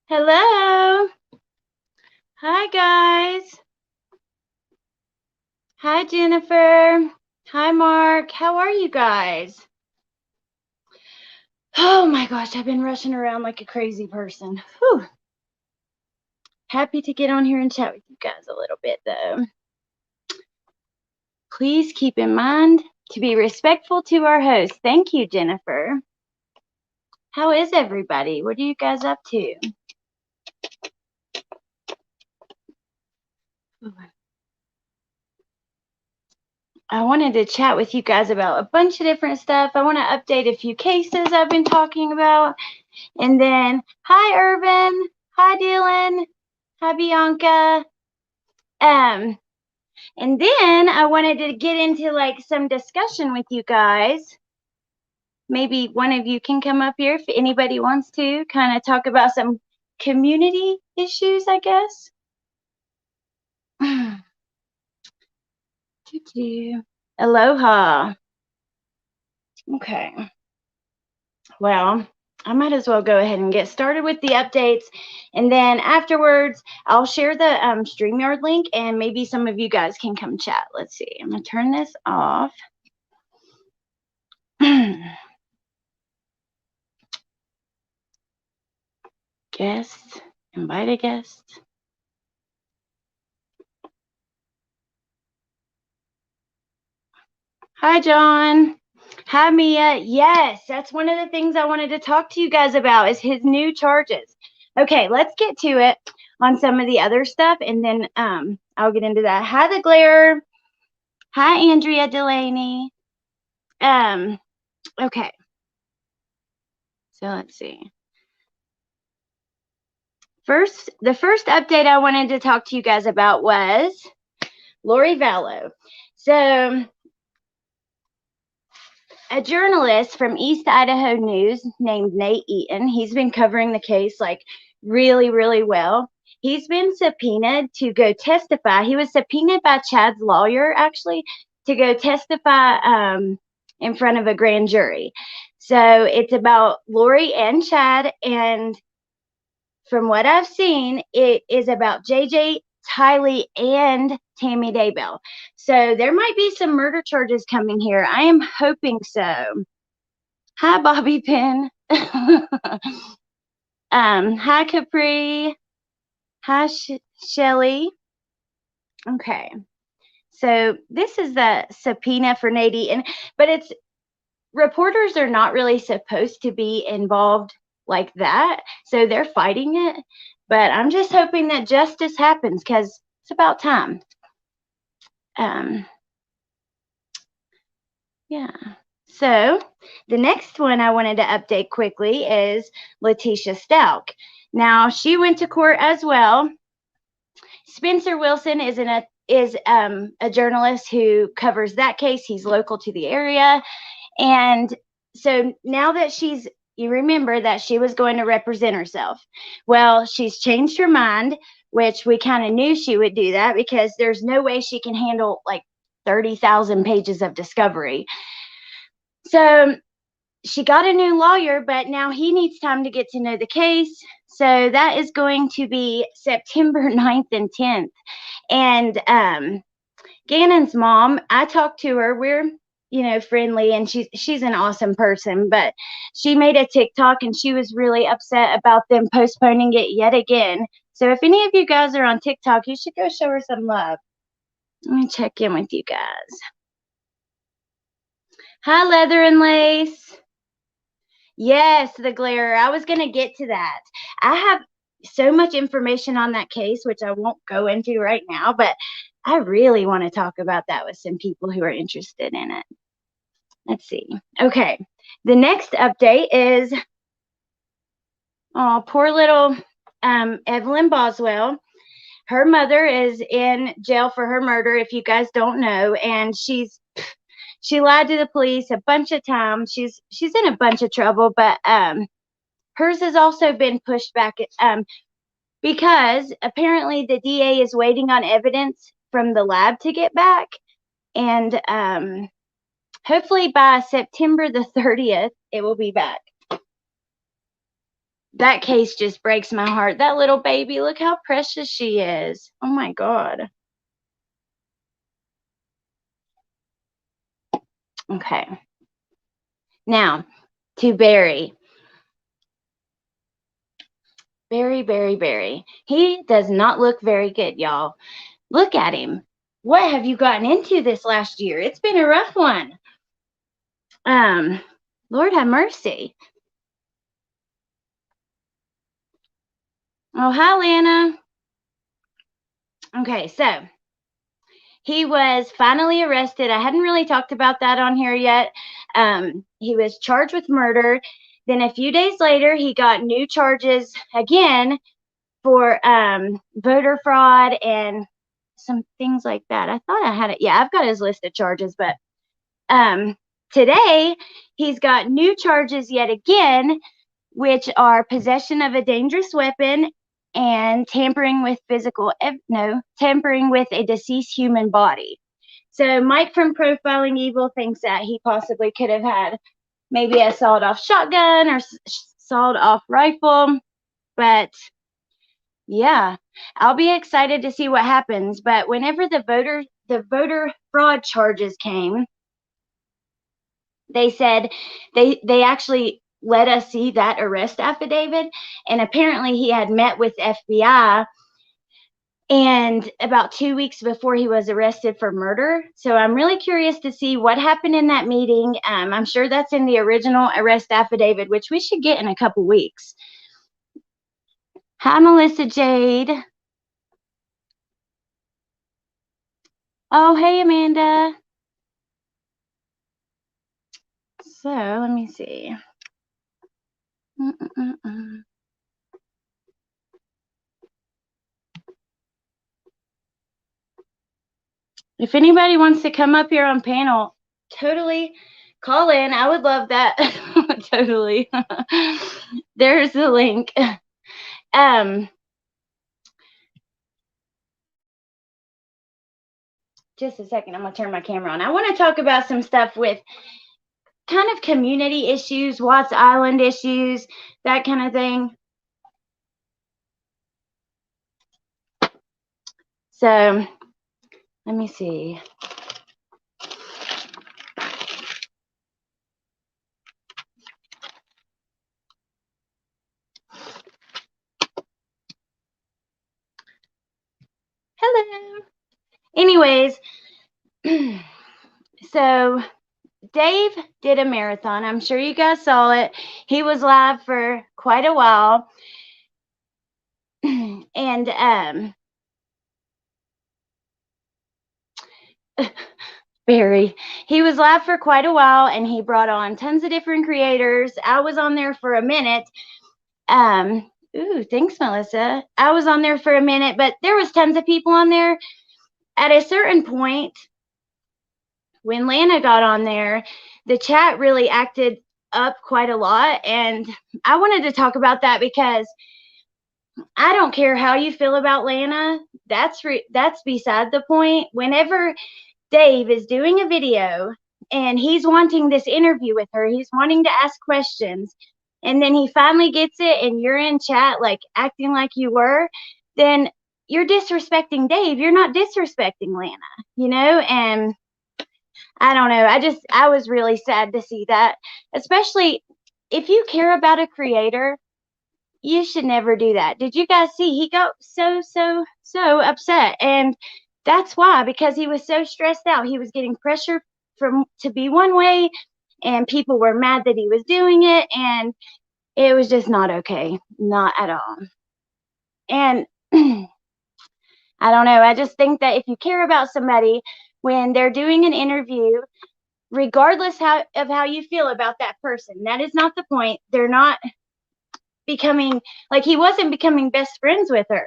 Hello. Hi, guys. Hi, Jennifer. Hi, Mark. How are you guys? Oh my gosh, I've been rushing around like a crazy person. Whew. Happy to get on here and chat with you guys a little bit, though. Please keep in mind to be respectful to our host. Thank you, Jennifer. How is everybody? What are you guys up to? I wanted to chat with you guys about a bunch of different stuff. I want to update a few cases I've been talking about. And then, hi, Irvin. Hi, Dylan. Hi, Bianca. And then I wanted to get into like some discussion with you guys. Maybe one of you can come up here if anybody wants to kind of talk about some community issues, I guess. Aloha. Okay. Well, I might as well go ahead and get started with the updates. And then afterwards, I'll share the StreamYard link and maybe some of you guys can come chat. Let's see. I'm going to turn this off. Guest. Invite a guest. Hi, John. Hi, Mia. Yes, that's one of the things I wanted to talk to you guys about is his new charges. Okay, let's get to it on some of the other stuff, and then I'll get into that. Hi, the Glare. Hi, Andrea Delaney. Okay. So let's see. The first update I wanted to talk to you guys about was Lori Vallow. So a journalist from East Idaho News named Nate Eaton, he's been covering the case like really, really well. He's been subpoenaed to go testify. He was subpoenaed by Chad's lawyer, actually, to go testify in front of a grand jury. So it's about Lori and Chad, and from what I've seen, it is about JJ, Tylee, and Tammy Daybell. So there might be some murder charges coming here. I am hoping so. Hi, Bobby Pin. Hi, Capri. Hi, Shelly. Okay. So this is the subpoena for Nadine, but it's reporters are not really supposed to be involved like that. So they're fighting it. But I'm just hoping that justice happens because it's about time. Yeah. So the next one I wanted to update quickly is Letitia Stalk. Now she went to court as well. Spencer Wilson is a journalist who covers that case. He's local to the area. And so now that you remember that she was going to represent herself. Well, she's changed her mind, which we kind of knew she would do that because there's no way she can handle like 30,000 pages of discovery. So she got a new lawyer, but now he needs time to get to know the case. So that is going to be September 9th and 10th. And Gannon's mom, I talked to her. We're friendly, and she's an awesome person, but she made a TikTok and she was really upset about them postponing it yet again. So if any of you guys are on TikTok, you should go show her some love. Let me check in with you guys. Hi, Leather and Lace. Yes, the glare. I was going to get to that. I have so much information on that case, which I won't go into right now, but I really want to talk about that with some people who are interested in it. Let's see. Okay. The next update is, oh, poor little Evelyn Boswell. Her mother is in jail for her murder, if you guys don't know, and she lied to the police a bunch of times. She's in a bunch of trouble, but hers has also been pushed back because apparently the DA is waiting on evidence from the lab to get back. And hopefully by September the 30th, it will be back. That case just breaks my heart. That little baby, look how precious she is. Oh my God. Okay. Now, to Barry. Barry. He does not look very good, y'all. Look at him. What have you gotten into this last year? It's been a rough one. Lord have mercy. Oh, hi, Lana. Okay, so he was finally arrested. I hadn't really talked about that on here yet. He was charged with murder. Then a few days later, he got new charges again for voter fraud and some things like that. I thought I had it. Yeah, I've got his list of charges, but today he's got new charges yet again, which are possession of a dangerous weapon and tampering with tampering with a deceased human body. So Mike from Profiling Evil thinks that he possibly could have had maybe a sawed-off shotgun or sawed-off rifle, but yeah, I'll be excited to see what happens. But whenever the voter fraud charges came, they said they actually let us see that arrest affidavit, and apparently he had met with FBI and about 2 weeks before he was arrested for murder. So I'm really curious to see what happened in that meeting. I'm sure that's in the original arrest affidavit, which we should get in a couple weeks. Hi, Melissa Jade. Oh, hey, Amanda. So let me see. If anybody wants to come up here on panel, totally call in. I would love that. Totally. There's the link. Just a second. I'm going to turn my camera on. I want to talk about some stuff with kind of community issues, Watts Island issues, that kind of thing. So let me see. Hello. Anyways, so Dave did a marathon. I'm sure you guys saw it. He was live for quite a while. And Barry, he was live for quite a while, and he brought on tons of different creators. I was on there for a minute. Ooh, thanks, Melissa. I was on there for a minute, but there was tons of people on there. At a certain point, when Lana got on there, the chat really acted up quite a lot, and I wanted to talk about that because I don't care how you feel about Lana. That's beside the point. Whenever Dave is doing a video and he's wanting this interview with her, he's wanting to ask questions, and then he finally gets it and you're in chat like acting like you were, then you're disrespecting Dave. You're not disrespecting Lana, and I don't know. I was really sad to see that, especially if you care about a creator, you should never do that. Did you guys see? He got so upset, and that's why, because he was so stressed out. He was getting pressure to be one way, and people were mad that he was doing it, and it was just not okay. Not at all. And I don't know. I just think that if you care about somebody when they're doing an interview, regardless of how you feel about that person, that is not the point. They're not becoming, like, he wasn't becoming best friends with her.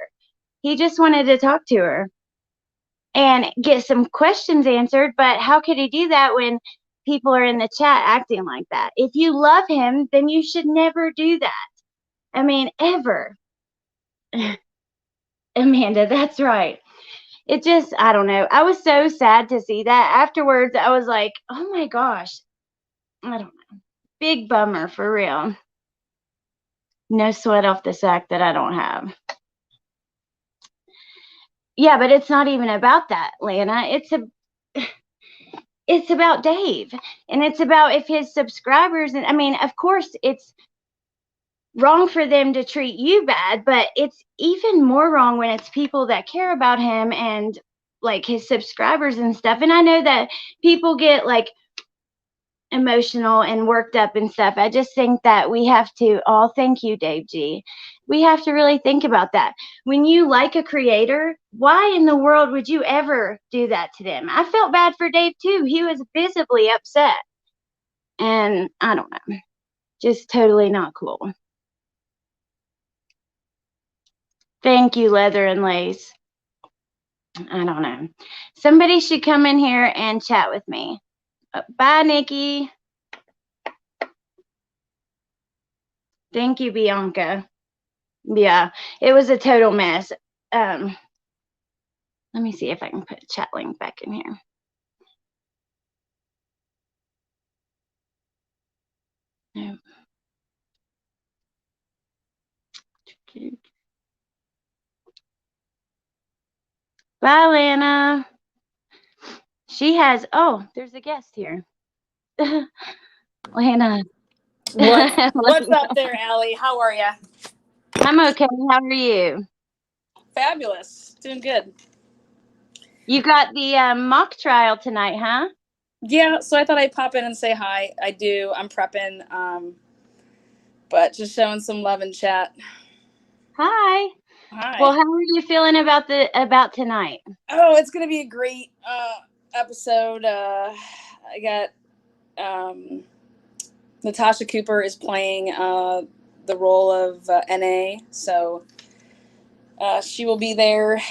He just wanted to talk to her and get some questions answered. But how could he do that when people are in the chat acting like that? If you love him, then you should never do that. I mean, ever. Amanda, that's right. it just, I don't know. I was so sad to see that. Afterwards, I was like, oh my gosh. I don't know. Big bummer for real. No sweat off the sack that I don't have. Yeah, but it's not even about that, Lana. It's about Dave. And it's about if his subscribers, and I mean, of course it's wrong for them to treat you bad, but it's even more wrong when it's people that care about him and like his subscribers and stuff. And I know that people get like emotional and worked up and stuff. I just think that we have to all, thank you, Dave G. We have to really think about that. When you like a creator, why in the world would you ever do that to them? I felt bad for Dave too. He was visibly upset. And I don't know, just totally not cool. Thank you, Leather and Lace. I don't know. Somebody should come in here and chat with me. Bye, Nikki. Thank you, Bianca. Yeah, it was a total mess. Let me see if I can put a chat link back in here. No. Bye, Lana. She has, oh, there's a guest here. Lana. What's up there, Allie? How are you? I'm okay. How are you? Fabulous. Doing good. You got the mock trial tonight, huh? Yeah, so I thought I'd pop in and say hi. I do. I'm prepping, but just showing some love in chat. Hi. Hi. Well, how are you feeling about tonight? Oh, it's gonna be a great episode. I got Natasha Cooper is playing the role of NA, so she will be there,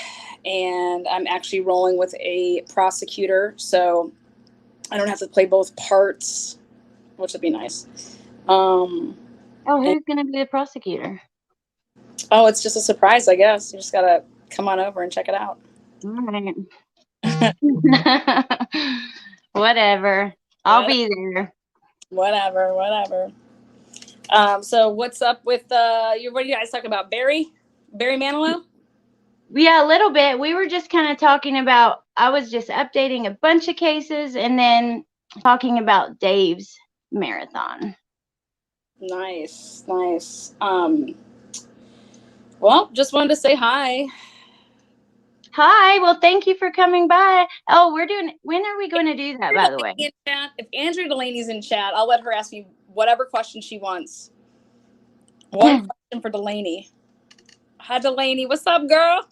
and I'm actually rolling with a prosecutor, so I don't have to play both parts, which would be nice. Oh, who's going to be the prosecutor? Oh, it's just a surprise, I guess. You just got to come on over and check it out. All right. Whatever. I'll be there. Whatever. So what's up with what are you guys talking about? Barry Manilow? Yeah, a little bit. We were just kind of talking about, I was just updating a bunch of cases and then talking about Dave's marathon. Nice. Well, just wanted to say hi. Hi. Well, thank you for coming by. Oh, when are we going to do that, by the way? If Andrea Delaney's in chat, I'll let her ask me whatever question she wants. One question for Delaney. Hi, Delaney. What's up, girl?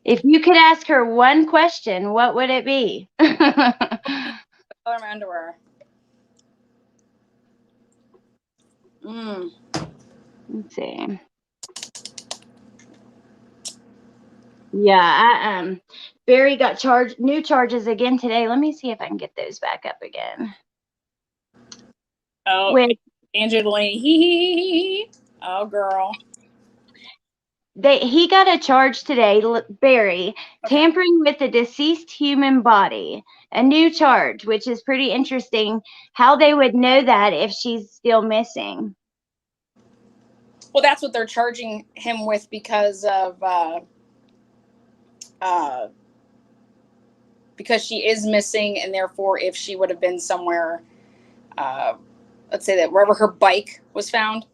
If you could ask her one question, what would it be? Color my underwear. Let's see. Yeah, Barry got new charges again today. Let me see if I can get those back up again. Oh, with Andrew Delaney. Oh, girl. He got a charge today, Barry, tampering with a deceased human body. A new charge, which is pretty interesting. How they would know that if she's still missing. Well, that's what they're charging him with because of because she is missing, and therefore, if she would have been somewhere, let's say that wherever her bike was found,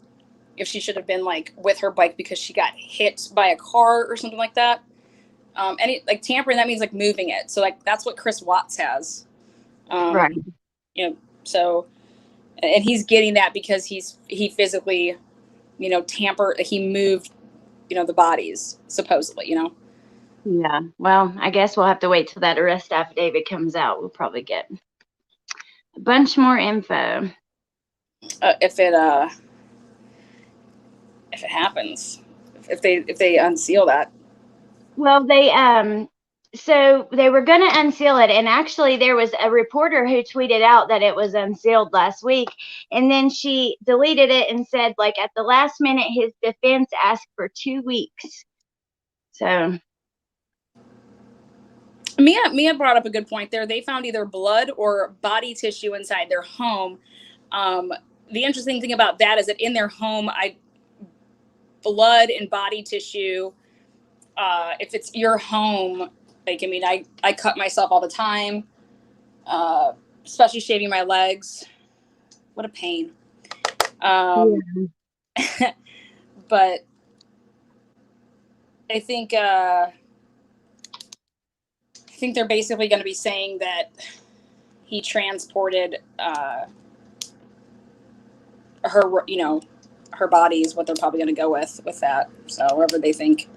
if she should have been like with her bike because she got hit by a car or something like that. Like tampering, that means like moving it. So like that's what Chris Watts has. Right. You know, so and he's getting that because he physically, he moved, the bodies supposedly, Yeah. Well, I guess we'll have to wait till that arrest affidavit comes out. We'll probably get a bunch more info. If it happens, if they unseal that. Well, so they were going to unseal it, and actually there was a reporter who tweeted out that it was unsealed last week, and then she deleted it and said, like, at the last minute his defense asked for 2 weeks. So Mia brought up a good point there. They found either blood or body tissue inside their home. The interesting thing about that is that in their home, blood and body tissue. If it's your home, like, I mean, I cut myself all the time, especially shaving my legs. What a pain. But I think they're basically going to be saying that he transported her, her body is what they're probably going to go with that. So wherever they think.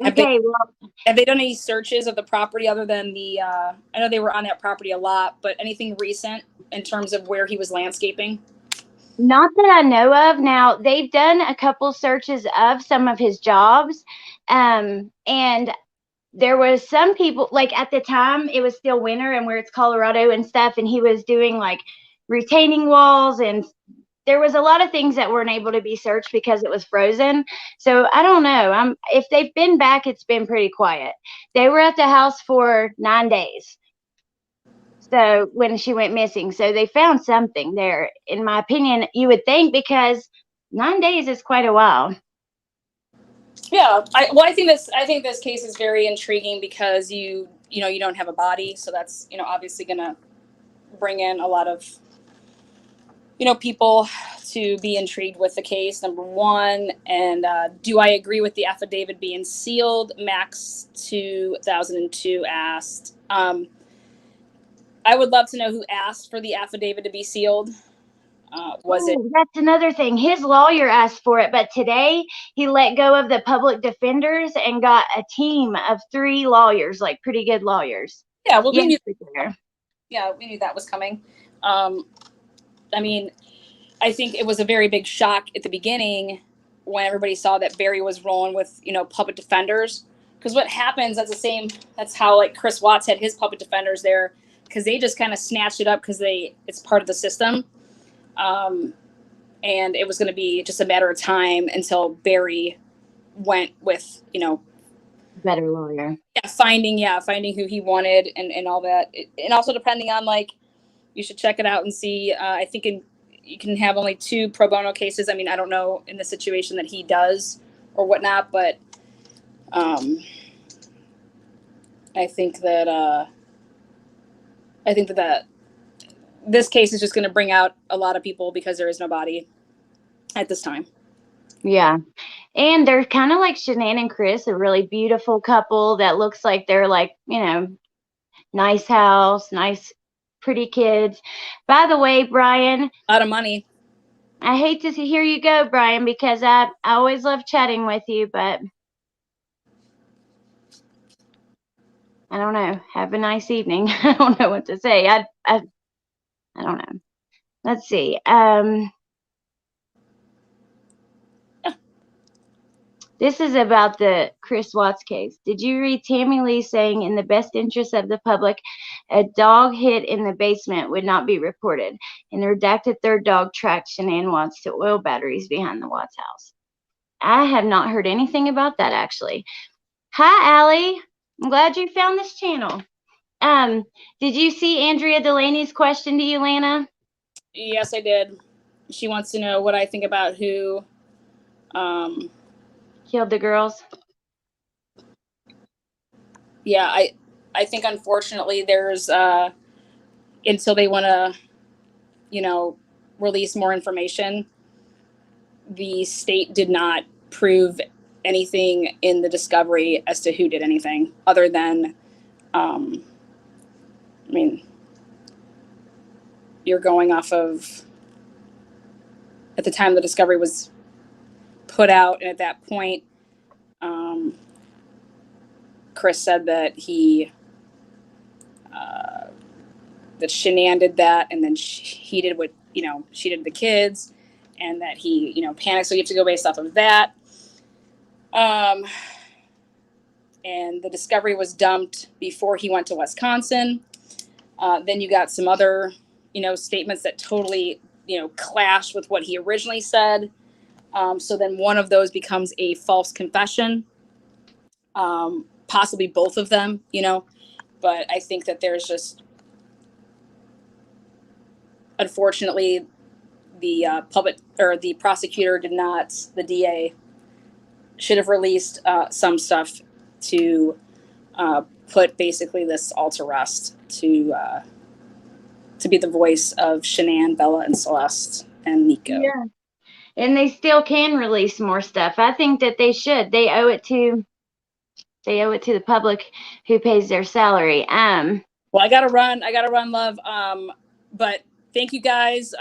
Have they done any searches of the property other than the? I know they were on that property a lot, but anything recent in terms of where he was landscaping? Not that I know of. Now, they've done a couple searches of some of his jobs, and there was some people, like at the time it was still winter and where it's Colorado and stuff, and he was doing like retaining walls, and there was a lot of things that weren't able to be searched because it was frozen. So I don't know. If they've been back, it's been pretty quiet. They were at the house for 9 days. So when she went missing, so they found something there, in my opinion, you would think, because 9 days is quite a while. Yeah, I think this case is very intriguing because you don't have a body, so that's obviously going to bring in a lot of people to be intrigued with the case. Number one, and do I agree with the affidavit being sealed? Max 2002 asked. I would love to know who asked for the affidavit to be sealed. That's another thing. His lawyer asked for it, but today he let go of the public defenders and got a team of 3 lawyers, like pretty good lawyers. Yeah, well, we knew that was coming. I mean, I think it was a very big shock at the beginning when everybody saw that Barry was rolling with public defenders, because what happens, that's how like Chris Watts had his public defenders there, because they just kind of snatched it up because it's part of the system. And it was going to be just a matter of time until Barry went with, better lawyer. Yeah, finding who he wanted and all that. And also depending on, like, you should check it out and see. I think you can have only 2 pro bono cases. I mean, I don't know in the situation that he does or whatnot, but I think that this case is just going to bring out a lot of people because there is no body at this time. Yeah. And they're kind of like Shanann and Chris, a really beautiful couple that looks like they're like, nice house, nice, pretty kids. By the way, Brian. A lot of money. I hate to hear you go, Brian, because I always love chatting with you, but I don't know. Have a nice evening. I don't know what to say. I don't know. Let's see. This is about the Chris Watts case. Did you read Tammy Lee saying, in the best interest of the public, a dog hit in the basement would not be reported? And the redacted third dog tracked Shanann Watts to oil batteries behind the Watts house. I have not heard anything about that, actually. Hi, Allie. I'm glad you found this channel. Did you see Andrea Delaney's question to you, Lana? Yes, I did. She wants to know what I think about who killed the girls. Yeah, I think unfortunately there's until they want to, release more information, the state did not prove anything in the discovery as to who did anything other than, I mean, you're going off of, at the time the discovery was put out, and at that point, Chris said that that Shanann did that, and then he did what, she did the kids, and that he, panicked. So you have to go based off of that. And the discovery was dumped before he went to Wisconsin. Then you got some other, statements that totally, clash with what he originally said. So then one of those becomes a false confession. possibly both of them, you know. But I think that there's just, unfortunately, the public or the prosecutor did not, the DA should have released some stuff to put basically this all to rest, to be the voice of Shanann, Bella, and Celeste and Nico. Yeah. And they still can release more stuff. I think that they should. They owe it to the public who pays their salary. Well, I gotta run, love. But thank you guys.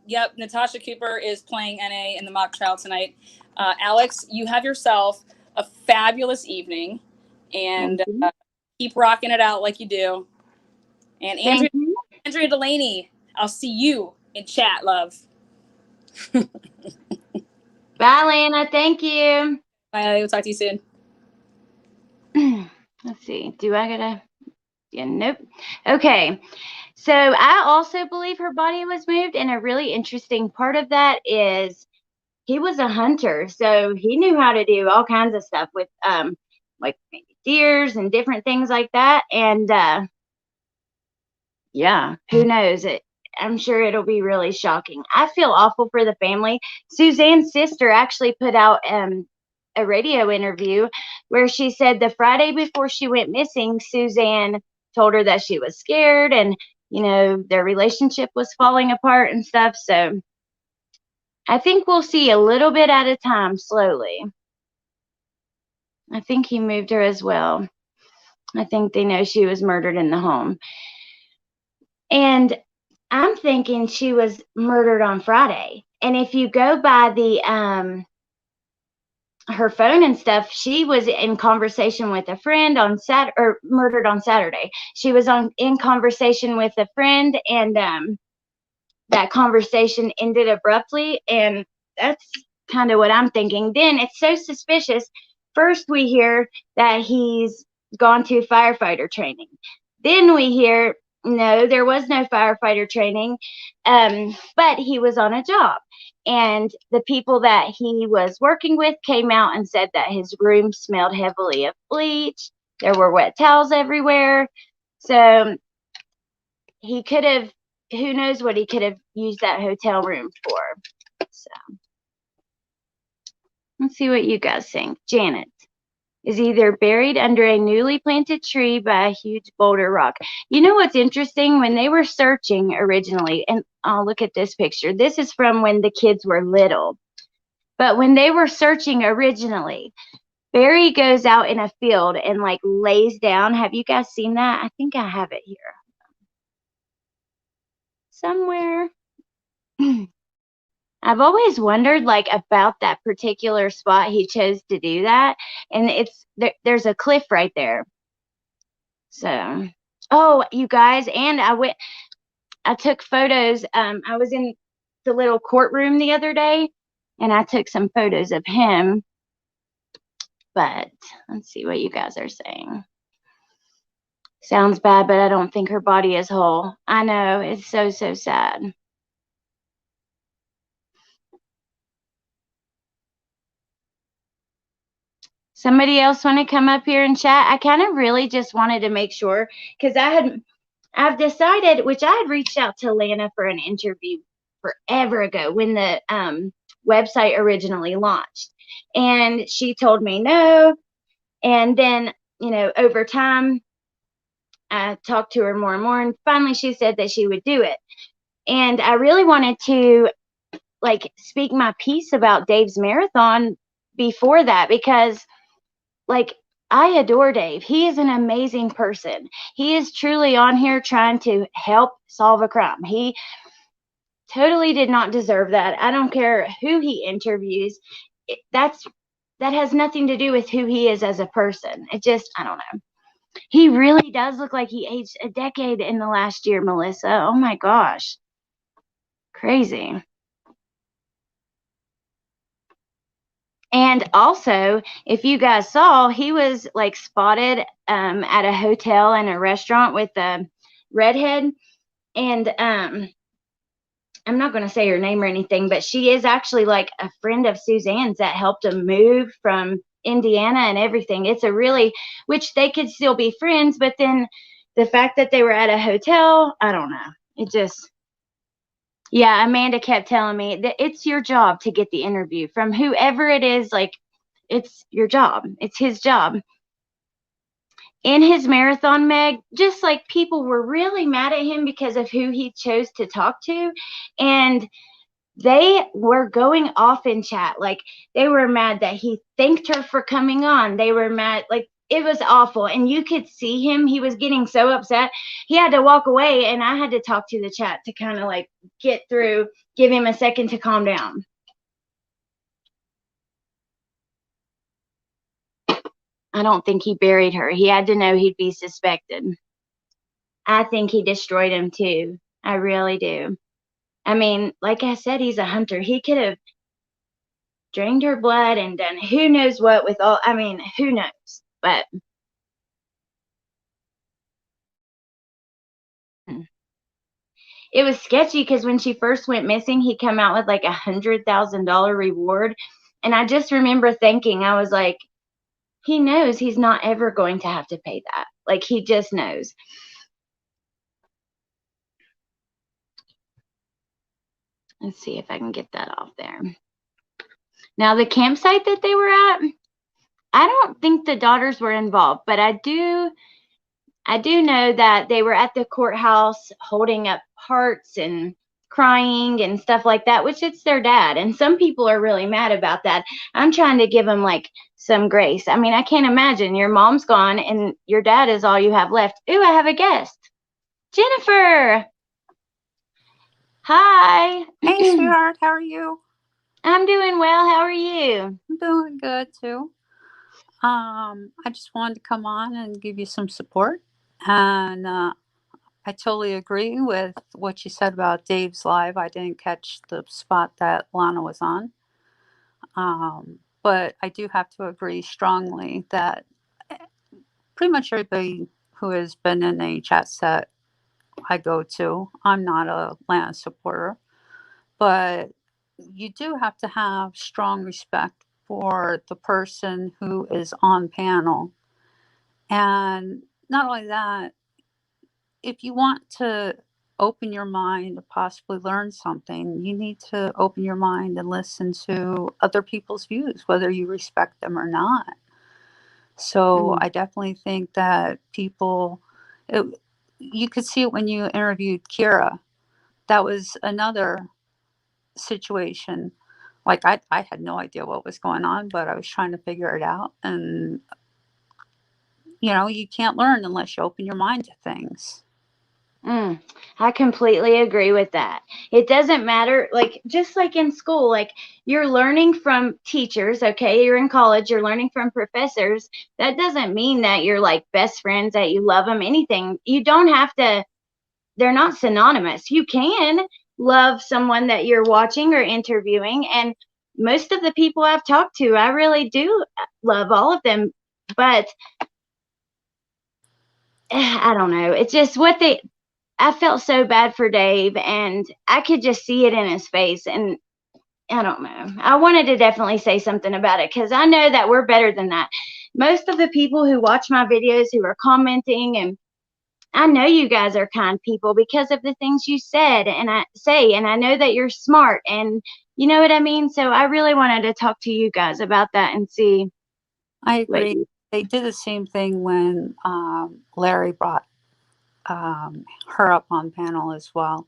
Yep, Natasha Cooper is playing NA in the mock trial tonight. Alex, you have yourself a fabulous evening, and keep rocking it out like you do. And Andrea Delaney, I'll see you in chat, love. Bye, Lana. Thank you. Bye. We'll talk to you soon. Let's see. Do I gotta? Yeah, nope. Okay. So I also believe her body was moved, and a really interesting part of that is he was a hunter, so he knew how to do all kinds of stuff with like maybe deers and different things like that. And yeah, who knows? I'm sure it'll be really shocking. I feel awful for the family. Suzanne's sister actually put out a radio interview where she said the Friday before she went missing, Suzanne told her that she was scared and, you know, their relationship was falling apart and stuff. So I think we'll see a little bit at a time, slowly. I think he moved her as well. I think they know she was murdered in the home. And I'm thinking she was murdered on Friday. And if you go by the her phone and stuff, she was in conversation with a friend on or murdered on Saturday. She was in conversation with a friend, and that conversation ended abruptly, and that's kind of what I'm thinking. Then it's so suspicious. First we hear that he's gone to firefighter training. Then we hear no, there was no firefighter training, but he was on a job. And the people that he was working with came out and said that his room smelled heavily of bleach. There were wet towels everywhere. So he could have, who knows what he could have used that hotel room for. So let's see what you guys think. Janet is either buried under a newly planted tree by a huge boulder rock. You know what's interesting? When they were searching originally, and oh, look at this picture. This is from when the kids were little. But when they were searching originally, Barry goes out in a field and like lays down. Have you guys seen that? I think I have it here somewhere. I've always wondered like about that particular spot he chose to do that, and it's there's a cliff right there. So, oh, you guys, and I took photos. I was in the little courtroom the other day, and I took some photos of him. But let's see what you guys are saying. Sounds bad, but I don't think her body is whole. I know, it's so sad. Somebody else want to come up here and chat? I kind of really just wanted to make sure, because I've decided, which I had reached out to Lana for an interview forever ago when the website originally launched, and she told me no. And then, you know, over time, I talked to her more and more, and finally she said that she would do it. And I really wanted to like speak my piece about Dave's marathon before that, because like I adore Dave. He is an amazing person. He is truly on here trying to help solve a crime. He totally did not deserve that. I don't care who he interviews. That has nothing to do with who he is as a person. It just, I don't know. He really does look like he aged a decade in the last year, Melissa. Oh my gosh. Crazy. And also, if you guys saw, he was like spotted at a hotel and a restaurant with a redhead. And I'm not going to say her name or anything, but she is actually like a friend of Suzanne's that helped him move from Indiana and everything. It's a really, which they could still be friends, but then the fact that they were at a hotel, I don't know. It just, yeah, Amanda kept telling me that it's your job to get the interview from whoever it is. Like, it's your job. It's his job. In his marathon, Meg, just like people were really mad at him because of who he chose to talk to. And they were going off in chat. Like, they were mad that he thanked her for coming on. They were mad. Like, it was awful. And you could see him. He was getting so upset. He had to walk away, and I had to talk to the chat to kind of like get through, give him a second to calm down. I don't think he buried her. He had to know he'd be suspected. I think he destroyed him too. I really do. I mean, like I said, he's a hunter. He could have drained her blood and done who knows what with all, I mean, who knows? But it was sketchy because when she first went missing, he come out with like $100,000 reward. And I just remember thinking, I was like, he knows he's not ever going to have to pay that. Like, he just knows. Let's see if I can get that off there. Now, the campsite that they were at, I don't think the daughters were involved, but I do know that they were at the courthouse holding up hearts and crying and stuff like that, which it's their dad. And some people are really mad about that. I'm trying to give them like some grace. I mean, I can't imagine your mom's gone and your dad is all you have left. Ooh, I have a guest. Jennifer. Hi. Hey, sweetheart, how are you? I'm doing well. How are you? I'm doing good too. I just wanted to come on and give you some support, and I totally agree with what you said about Dave's live. I didn't catch the spot that Lana was on, but I do have to agree strongly that pretty much everybody who has been in a chat set I go to, I'm not a Lana supporter, but you do have to have strong respect for the person who is on panel. And not only that, if you want to open your mind to possibly learn something, you need to open your mind and listen to other people's views, whether you respect them or not. So I definitely think that people, it, you could see it when you interviewed Kira. That was another situation. Like I had no idea what was going on, but I was trying to figure it out. And, you can't learn unless you open your mind to things. I completely agree with that. It doesn't matter, like, just like in school, like, you're learning from teachers, okay? You're in college, you're learning from professors. That doesn't mean that you're like best friends, that you love them, anything. You don't have to, they're not synonymous. You can love someone that you're watching or interviewing. And most of the people I've talked to, I really do love all of them. But I don't know. It's just I felt so bad for Dave, and I could just see it in his face. And I don't know. I wanted to definitely say something about it because I know that we're better than that. Most of the people who watch my videos who are commenting, and I know you guys are kind people because of the things you said and I say, and I know that you're smart, and you know what I mean? So I really wanted to talk to you guys about that and see. I agree. They did the same thing when Larry brought her up on panel as well.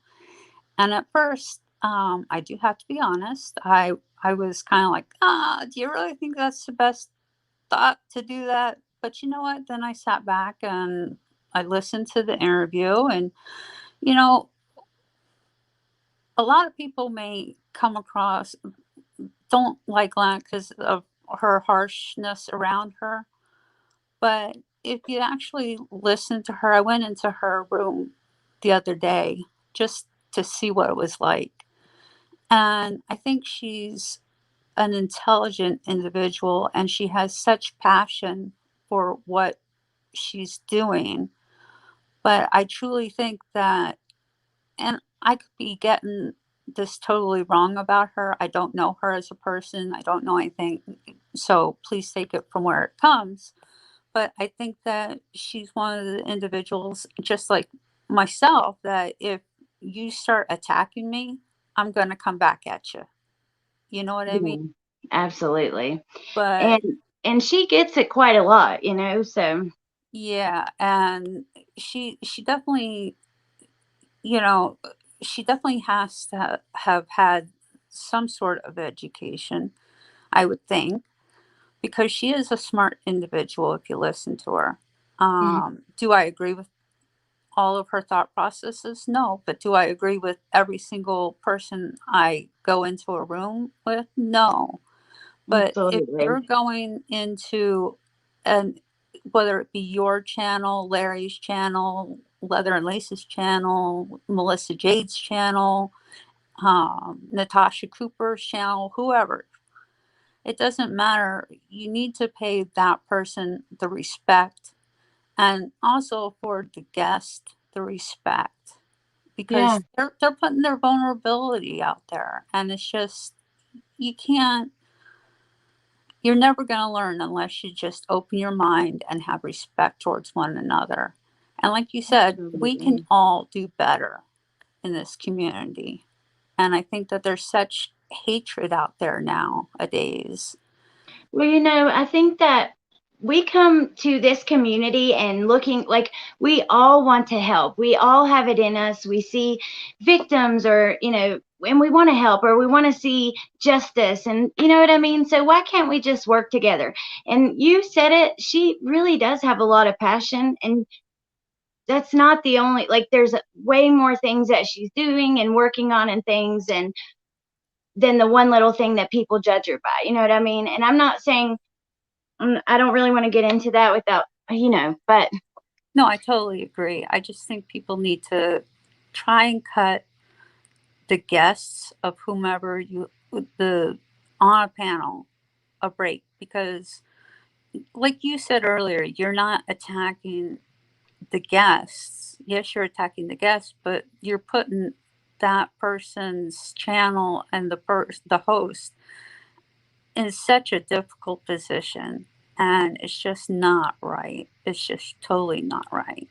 And at first, I do have to be honest, I was kind of like, do you really think that's the best thought to do that? But you know what? Then I sat back and I listened to the interview, and you know, a lot of people may come across don't like Lana because of her harshness around her. But if you actually listen to her, I went into her room the other day just to see what it was like. And I think she's an intelligent individual and she has such passion for what she's doing. But I truly think that, and I could be getting this totally wrong about her. I don't know her as a person. I don't know anything. So please take it from where it comes. But I think that she's one of the individuals, just like myself, that if you start attacking me, I'm going to come back at you. You know what I mean? Yeah, absolutely. But And she gets it quite a lot, so yeah, and she definitely, you know, she definitely has to have had some sort of education, I would think, because she is a smart individual if you listen to her. mhm, Do I agree with all of her thought processes? No. But do I agree with every single person I go into a room with? No. But if absolutely. you're going into an whether it be your channel, Larry's channel, Leather and Lace's channel, Melissa Jade's channel, Natasha Cooper's channel, whoever, it doesn't matter. You need to pay that person the respect and also afford the guest the respect Yeah, because they're putting their vulnerability out there, and it's just you can't you're never going to learn unless you just open your mind and have respect towards one another. And like you said, we can absolutely. all do better in this community. And I think that there's such hatred out there nowadays. Well, I think that we come to this community and looking like we all want to help. We all have it in us. We see victims or, and we want to help or we want to see justice. And you know what I mean? So why can't we just work together? And you said it, she really does have a lot of passion. And that's not the only, like, there's way more things that she's doing and working on and things. And than the one little thing that people judge her by. You know what I mean? And I'm not saying I don't really want to get into that without, but No, I totally agree. I just think people need to try and cut the guests of whomever the on a panel a break because like you said earlier, you're not attacking the guests. Yes, you're attacking the guests, but you're putting that person's channel and the host in such a difficult position, and it's just not right. It's just totally not right.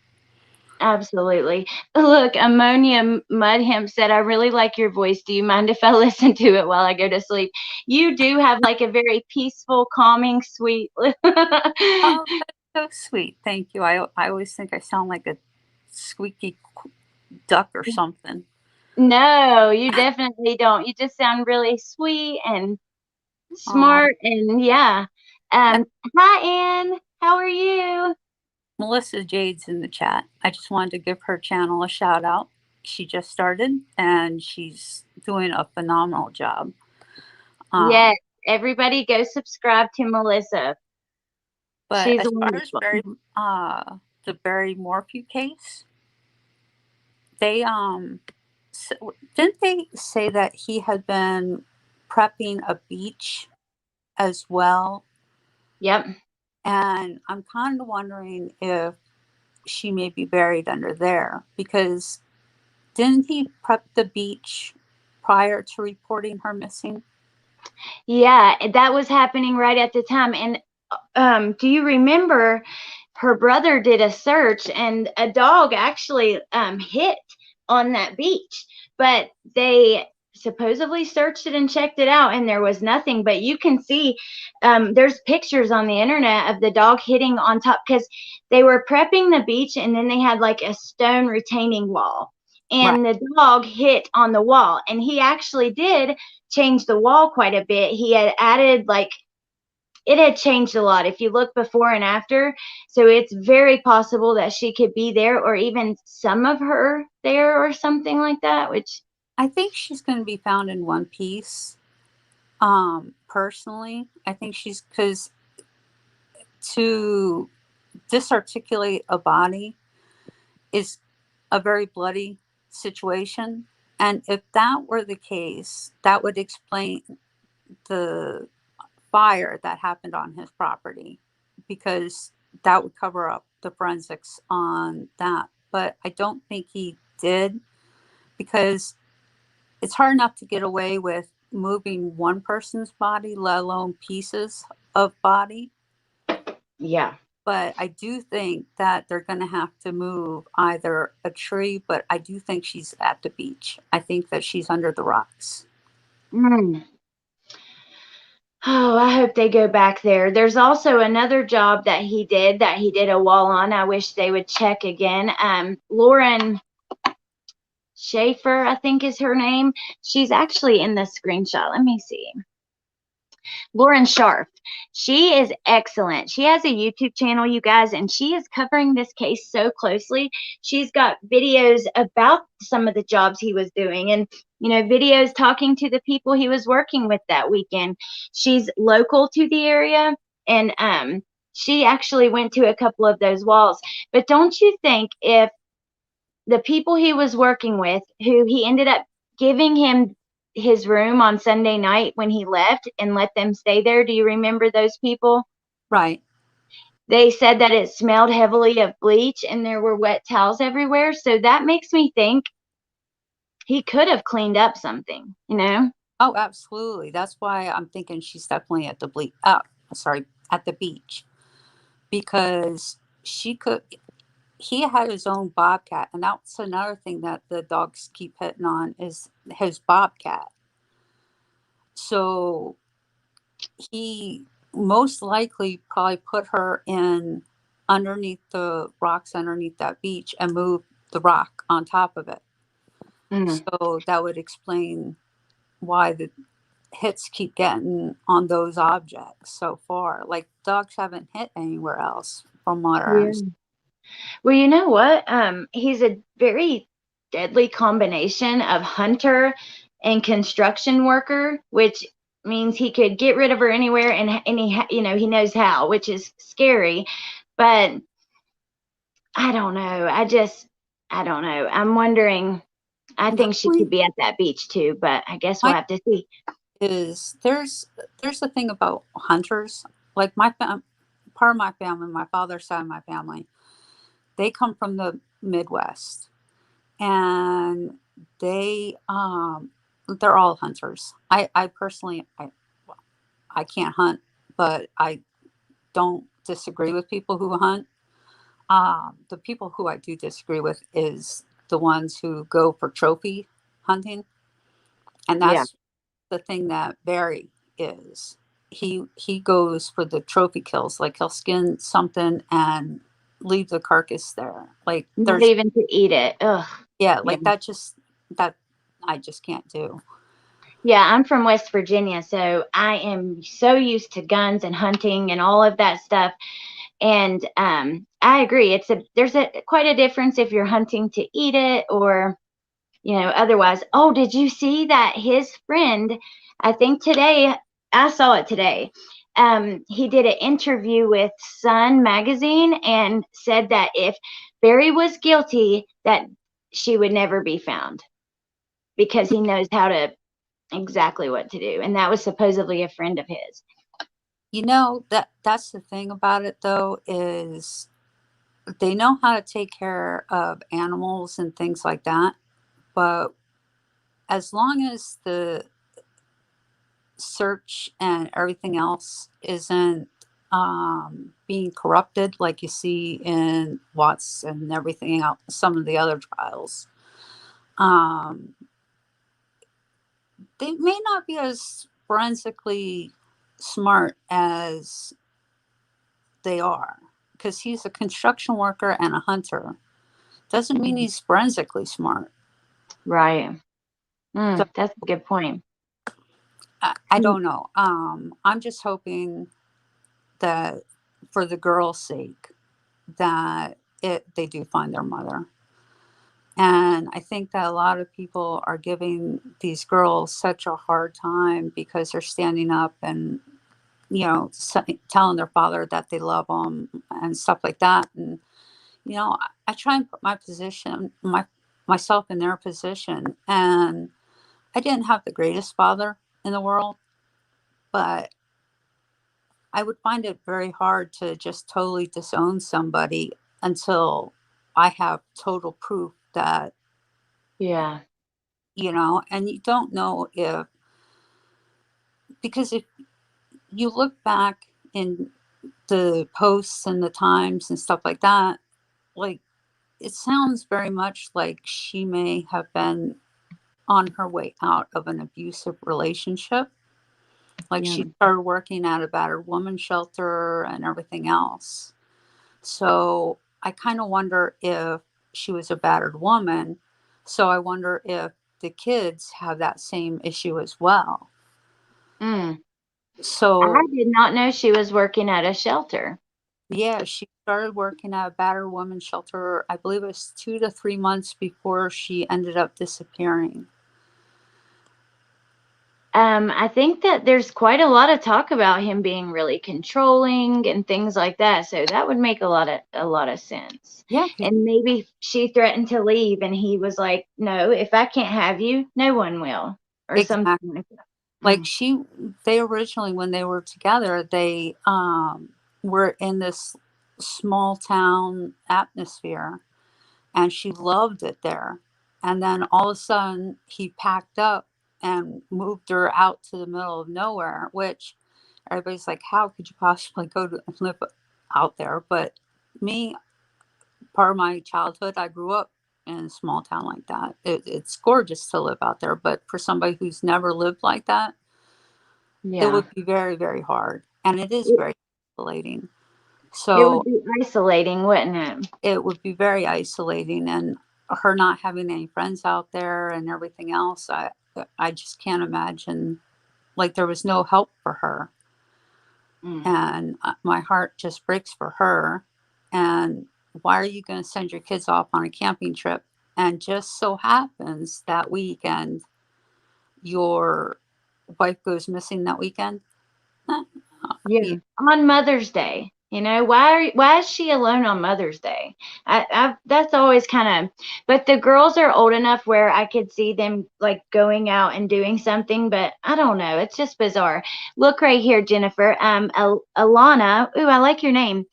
absolutely. Look, Ammonia Mud Hemp said, I really like your voice. Do you mind if I listen to it while I go to sleep? You do have like a very peaceful, calming, sweet. Oh, that's so sweet. Thank you. I always think I sound like a squeaky duck or something. No, you definitely don't. You just sound really sweet and Oh, smart. And yeah. Hi, Ann. How are you? Melissa Jade's in the chat. I just wanted to give her channel a shout out. She just started and she's doing a phenomenal job. Yes. Um, Everybody go subscribe to Melissa. but She's as far as wonderful. The Barry Morphew case, they didn't they say that he had been prepping a beach as well? Yep. And I'm kind of wondering if she may be buried under there because didn't he prep the beach prior to reporting her missing? Yeah, that was happening right at the time. And do you remember her brother did a search and a dog actually hit on that beach, but they supposedly searched it and checked it out and there was nothing. But you can see there's pictures on the internet of the dog hitting on top because they were prepping the beach and then they had like a stone retaining wall. Right. And the dog hit on the wall, and he actually did change the wall quite a bit. He had added like it had changed a lot if you look before and after. So it's very possible that she could be there or even some of her there or something like that, which I think she's going to be found in one piece. Personally, I think she's because to disarticulate a body is a very bloody situation. And if that were the case, that would explain the fire that happened on his property because that would cover up the forensics on that. But I don't think he did because it's hard enough to get away with moving one person's body, let alone pieces of body. Yeah. But I do think that they're going to have to move either a tree, but I do think she's at the beach. I think that she's under the rocks. Mm. Oh, I hope they go back there. There's also another job that he did a wall on. I wish they would check again. Lauren Schaefer, I think is her name. She's actually in the screenshot. Let me see. Lauren Sharf. She is excellent. She has a YouTube channel, you guys, and she is covering this case so closely. She's got videos about some of the jobs he was doing and, videos talking to the people he was working with that weekend. She's local to the area, and she actually went to a couple of those walls. But don't you think if the people he was working with, who he ended up giving him his room on Sunday night when he left and let them stay there. Do you remember those people? Right. They said that it smelled heavily of bleach and there were wet towels everywhere. So that makes me think he could have cleaned up something, Oh, absolutely. That's why I'm thinking she's definitely at the at the beach, because he had his own bobcat, and that's another thing that the dogs keep hitting on is his bobcat. So he most likely probably put her in underneath the rocks underneath that beach and moved the rock on top of it. So that would explain why the hits keep getting on those objects so far. Like dogs haven't hit anywhere else from what I Yeah. understand. Well, you know what? He's a very deadly combination of hunter and construction worker, which means he could get rid of her anywhere, and he knows how, which is scary. But I don't know. I don't know. I'm wondering. I The think she only could be at that beach too, but I guess we'll my have to see. is there's the thing about hunters. Like part of my family, my father's side of my family, they come from the Midwest, and they're all hunters. I personally I can't hunt, but I don't disagree with people who hunt. The people who I do disagree with is the ones who go for trophy hunting, and Yeah. that's the thing that Barry is. He goes for the trophy kills. Like he'll skin something and leave the carcass there. Like Not there's even to eat it. Ugh. yeah, Yeah. like that I just can't do. Yeah, I'm from West Virginia, so I am so used to guns and hunting and all of that stuff. And I agree. There's quite a difference if you're hunting to eat it or otherwise. Oh, did you see that his friend, I think today, I saw it today. He did an interview with Sun magazine and said that if Barry was guilty, that she would never be found because he knows exactly what to do. And that was supposedly a friend of his. That's the thing about it though, is they know how to take care of animals and things like that. But as long as the search and everything else isn't being corrupted, like you see in Watts and everything else, some of the other trials, um, they may not be as forensically smart as they are, because he's a construction worker and a hunter. Doesn't mean he's forensically smart. Right. So That's a good point. I don't know. I'm just hoping that for the girl's sake that they do find their mother. And I think that a lot of people are giving these girls such a hard time because they're standing up and telling their father that they love them and stuff like that. And I try and put myself in their position, and I didn't have the greatest father in the world, but I would find it very hard to just totally disown somebody until I have total proof that Yeah. and you don't know because if you look back in the posts and the times and stuff like that, like, it sounds very much like she may have been on her way out of an abusive relationship. Like, Yeah. she started working at a battered woman shelter and everything else. So I kind of wonder if she was a battered woman. So I wonder if the kids have that same issue as well. Mm. I So, did not know she was working at a shelter. yeah, she started working at a battered woman shelter, I believe it was 2 to 3 months before she ended up disappearing. I think that there's quite a lot of talk about him being really controlling and things like that. So that would make a lot of sense. Yeah, And maybe she threatened to leave, and he was like, "No, if I can't have you, no one will," or something exactly. like that. Like, Mm. they originally, when they were together, they were in this small town atmosphere, and she loved it there. And then all of a sudden, he packed up and moved her out to the middle of nowhere, which everybody's like, how could you possibly go to live out there? But me, part of my childhood, I grew up in a small town like that. It's gorgeous to live out there, but for somebody who's never lived like that, it Yeah, would be very, very hard. And it is it, very isolating. it would So be isolating, wouldn't it? it would be very isolating, and her not having any friends out there and everything else, I just can't imagine. Like, there was no help for her, Mm. and my heart just breaks for her. And why are you going to send your kids off on a camping trip, and just so happens that weekend your wife goes missing that weekend? Eh, Yeah, yeah, on Mother's Day. Why is she alone on Mother's Day? That's always kind of, but the girls are old enough where I could see them like going out and doing something, but I don't know. It's just bizarre. Look right here, Jennifer. Alana. Ooh, I like your name.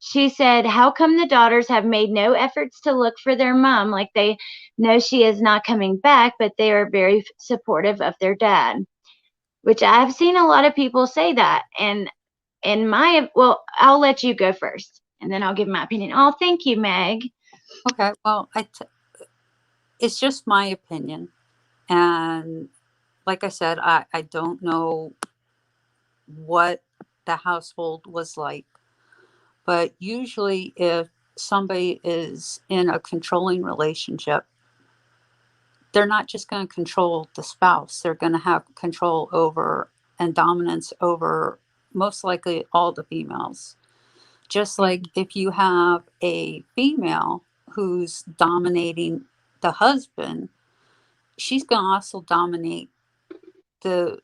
She said, "How come the daughters have made no efforts to look for their mom? Like they know she is not coming back, but they are very supportive of their dad." Which I've seen a lot of people say that, and well, I'll let you go first, and then I'll give my opinion. Oh, thank you, Meg. okay, well, it's just my opinion. And like I said, I don't know what the household was like, but usually if somebody is in a controlling relationship, they're not just going to control the spouse, they're going to have control over and dominance over most likely all the females. Just like Mhm. if you have a female who's dominating the husband, she's going to also dominate the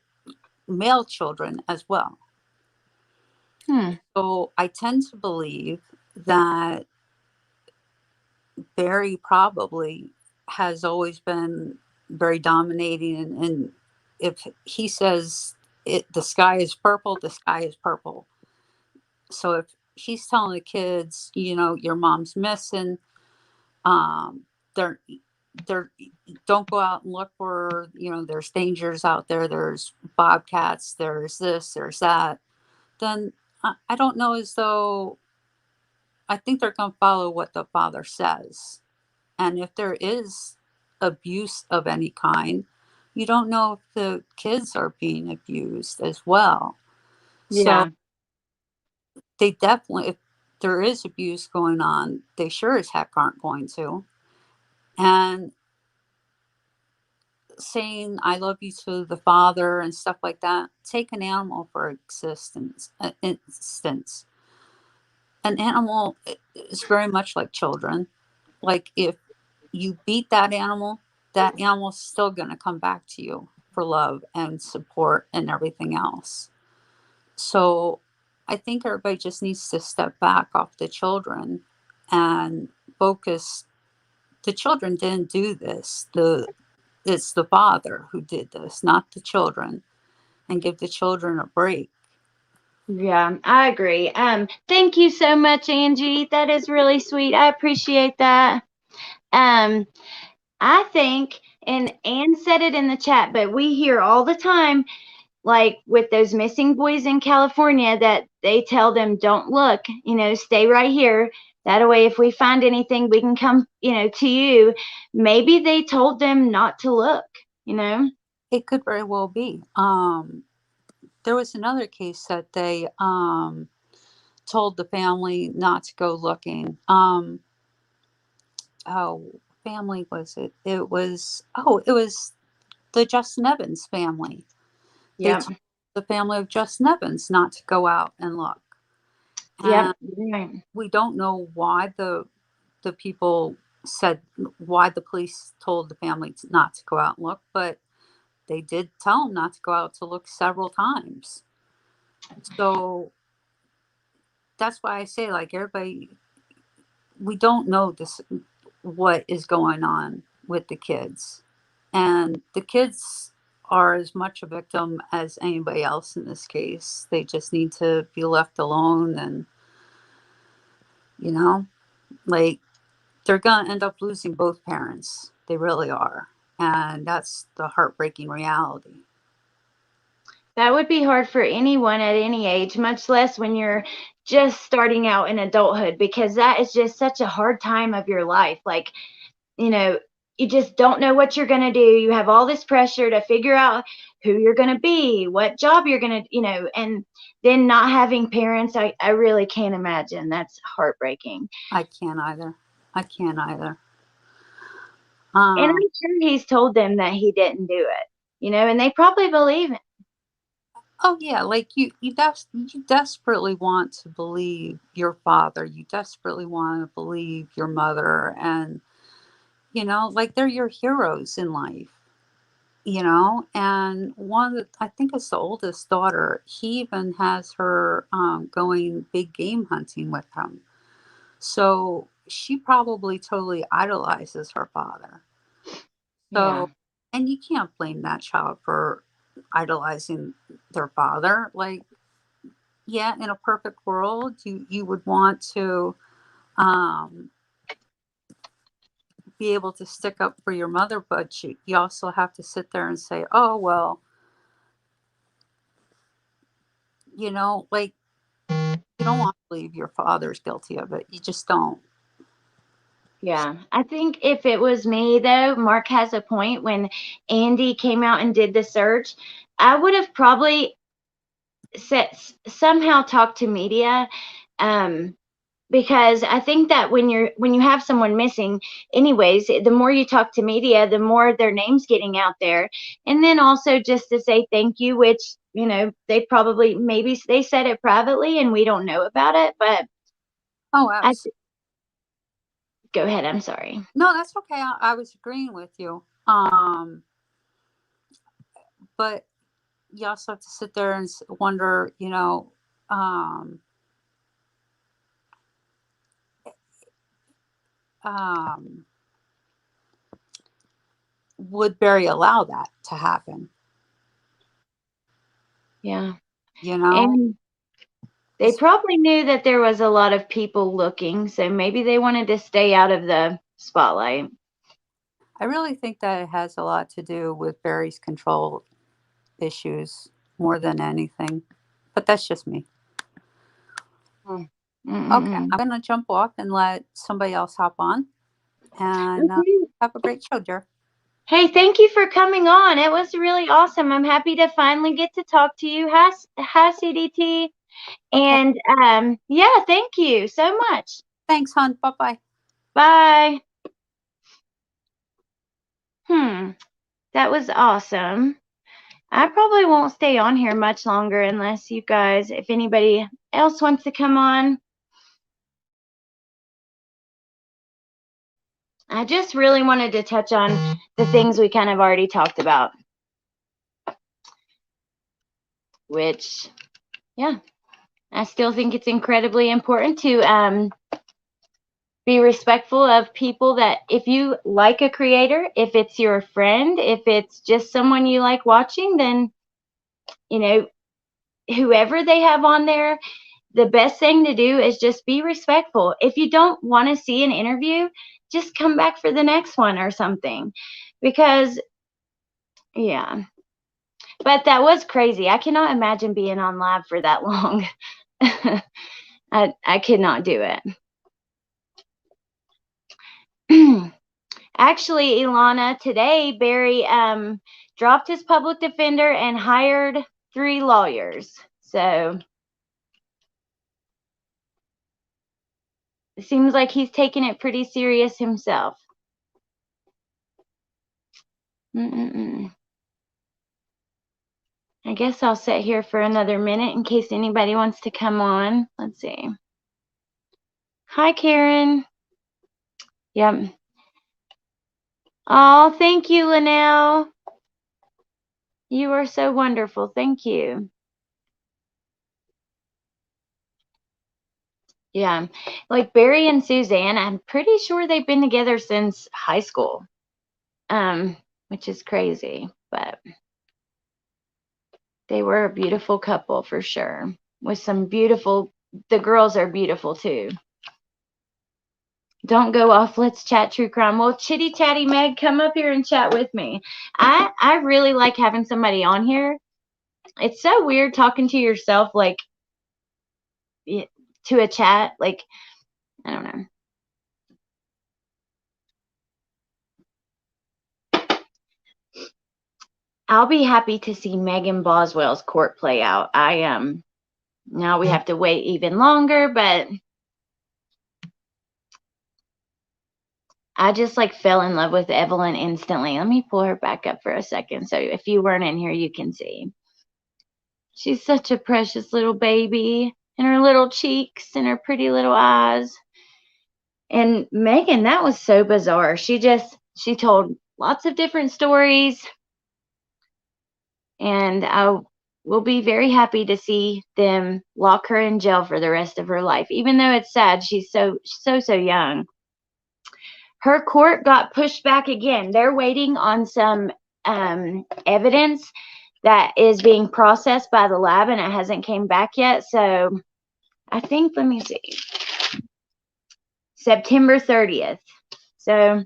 male children as well. Hmm. So I tend to believe that Barry probably has always been very dominating, and if he says the sky is purple, the sky is purple. So if he's telling the kids, your mom's missing, they're they're don't go out and look for, there's dangers out there, there's bobcats, there's this, there's that, then I don't know, as though I think they're going to follow what the father says. And if there is abuse of any kind, you don't know if the kids are being abused as well. So Yeah. they definitely, if there is abuse going on, they sure as heck aren't going to. And saying I love you to the father and stuff like that, take an animal for instance. An animal is very much like children. Like, if you beat that animal's still going to come back to you for love and support and everything else. So I think everybody just needs to step back off the children and focus. The children didn't do this. It's the father who did this, not the children, and give the children a break. Yeah, I agree. Thank you so much, Angie. That is really sweet. I appreciate that. Um, I think, and Ann said it in the chat, but we hear all the time, like with those missing boys in California, that they tell them, don't look, stay right here. That way, if we find anything, we can come, to you. Maybe they told them not to look. It could very well be. There was another case that they told the family not to go looking. Oh, family was it? It was the Justin Evans family. They Yep. told the family of Justin Evans not to go out and look. Yep. And Right. we don't know why the people said, why the police told the family not to go out and look, but they did tell them not to go out to look several times. So that's why I say, like, everybody, we don't know this, what is going on with the kids. And the kids are as much a victim as anybody else in this case. They just need to be left alone. And, you know, like, they're going to end up losing both parents. They really are. And that's the heartbreaking reality. That would be hard for anyone at any age, much less when you're just starting out in adulthood, because that is just such a hard time of your life. Like, you know, you just don't know what you're going to do. You have all this pressure to figure out who you're going to be, what job you're going to, and then not having parents. I really can't imagine. That's heartbreaking. I can't either. I can't either. And Um, I'm sure he's told them that he didn't do it, and they probably believe it. oh yeah, like you desperately want to believe your father. You desperately want to believe your mother, and like, they're your heroes in life. And I think it's the oldest daughter. He even has her going big game hunting with him. So she probably totally idolizes her father. Yeah. So, and you can't blame that child for idolizing their father. Like, yeah, in a perfect world, you would want to um, be able to stick up for your mother, but you also have to sit there and say, oh, well, like, you don't want to believe your father's guilty of it. You just don't. Yeah, I think if it was me, though, Mark has a point. When Andy came out and did the search, I would have probably somehow talked to media, um, because I think that when you have someone missing, anyways, the more you talk to media, the more their name's getting out there, and then also just to say thank you, which they probably maybe they said it privately and we don't know about it, but Oh, I go ahead. I'm sorry. no, that's okay. I was agreeing with you. But you also have to sit there and wonder, um, um, would Barry allow that to happen? Yeah. You know, And they it's, probably knew that there was a lot of people looking, so maybe they wanted to stay out of the spotlight. I really think that it has a lot to do with Barry's control issues more than anything. But that's just me. Mm. Okay, Mm-mm-mm. I'm going to jump off and let somebody else hop on. And Okay. have a great show, dear. Hey, thank you for coming on. It was really awesome. I'm happy to finally get to talk to you. Hi, CDT. Okay, And yeah, thank you so much. thanks, hon. Bye-bye. Bye. That was awesome. I probably won't stay on here much longer unless you guys, if anybody else wants to come on. I just really wanted to touch on the things we kind of already talked about, which, yeah, I still think it's incredibly important to be respectful of people that, if you like a creator, if it's your friend, if it's just someone you like watching, then, whoever they have on there, the best thing to do is just be respectful. If you don't want to see an interview, just come back for the next one or something. Because, yeah. But that was crazy. I cannot imagine being on live for that long. I could not do it. Actually, Ilana, today Barry dropped his public defender and hired 3 lawyers. So it seems like he's taking it pretty serious himself. I guess I'll sit here for another minute in case anybody wants to come on. Let's see. Hi, Karen. Yep. Oh, thank you, Linnell. You are so wonderful. Thank you. Yeah. Like Barry and Suzanne, I'm pretty sure they've been together since high school. Which is crazy, but they were a beautiful couple for sure. With some beautiful, the girls are beautiful too. Don't go off. Let's chat true crime. Well, Chitty Chatty Meg, come up here and chat with me. I really like having somebody on here. It's so weird talking to yourself, like, to a chat. Like, I don't know. I'll be happy to see Megan Boswell's court play out. Now we have to wait even longer, but I just like fell in love with Evelyn instantly. Let me pull her back up for a second. So if you weren't in here, you can see. She's such a precious little baby, and her little cheeks and her pretty little eyes. And Megan, that was so bizarre. She told lots of different stories. And I will be very happy to see them lock her in jail for the rest of her life. Even though it's sad, she's so young. Her court got pushed back again. They're waiting on some evidence that is being processed by the lab, and it hasn't came back yet. So I think, let me see, September 30th. So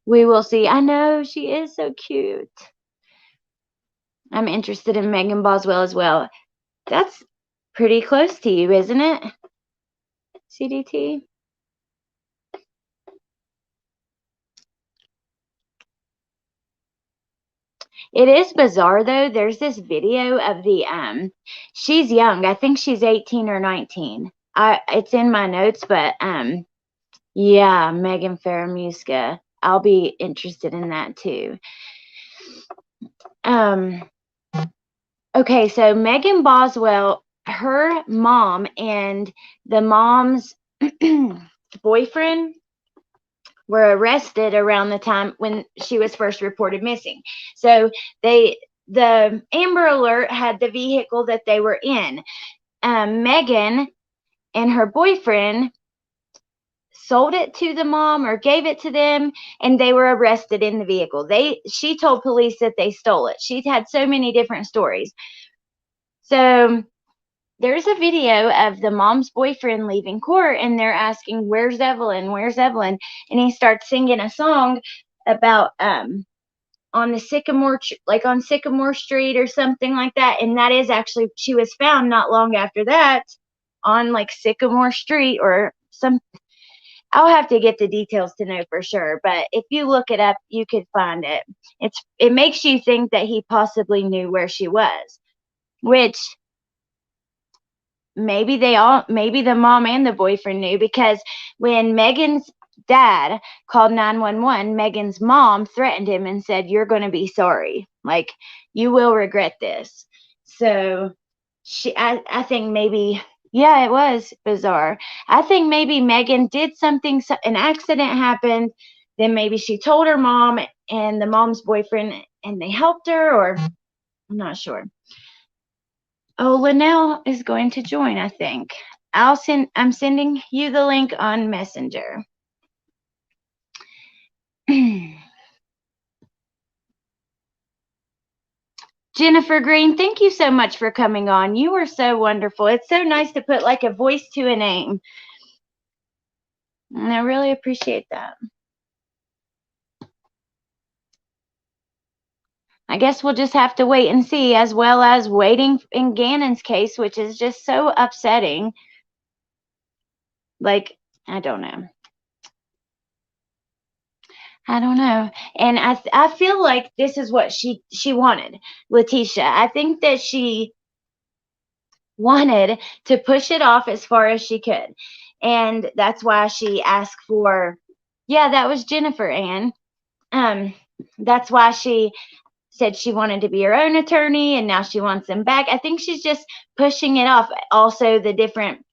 we will see. I know, she is so cute. I'm interested in Megan Boswell as well. That's pretty close to you, isn't it? CDT? It is bizarre though. There's this video of the she's young. I think she's 18 or 19. It's in my notes, but yeah, Megan Faramuska. I'll be interested in that too. Okay, so Megan Boswell, her mom and the mom's boyfriend were arrested around the time when she was first reported missing. So the Amber Alert had the vehicle that they were in. Megan and her boyfriend sold it to the mom or gave it to them, and they were arrested in the vehicle. She told police that they stole it. She'd had so many different stories. So there's a video of the mom's boyfriend leaving court, and they're asking, "Where's Evelyn? Where's Evelyn?" And he starts singing a song about on the Sycamore, like on Sycamore Street or something like that. And that is actually, she was found not long after that on like Sycamore Street or some. I'll have to get the details to know for sure, but if you look it up, you could find it. It makes you think that he possibly knew where she was, which maybe the mom and the boyfriend knew, because when Megan's dad called 911, Megan's mom threatened him and said, "You're going to be sorry. Like, you will regret this." So I think maybe, yeah, it was bizarre. I think maybe Megan did something, an accident happened, then maybe she told her mom and the mom's boyfriend, and they helped her, or I'm not sure. Oh, Linnell is going to join, I think. I'm sending you the link on Messenger. Jennifer Green, thank you so much for coming on. You were so wonderful. It's so nice to put like a voice to a name. And I really appreciate that. I guess we'll just have to wait and see, as well as waiting in Gannon's case, which is just so upsetting. Like, I don't know. I don't know. And I feel like this is what she wanted, Letitia. I think that she wanted to push it off as far as she could. And that's why she asked for, yeah, that was Jennifer Ann. That's why she said she wanted to be her own attorney, and now she wants them back. I think she's just pushing it off. Also, the different,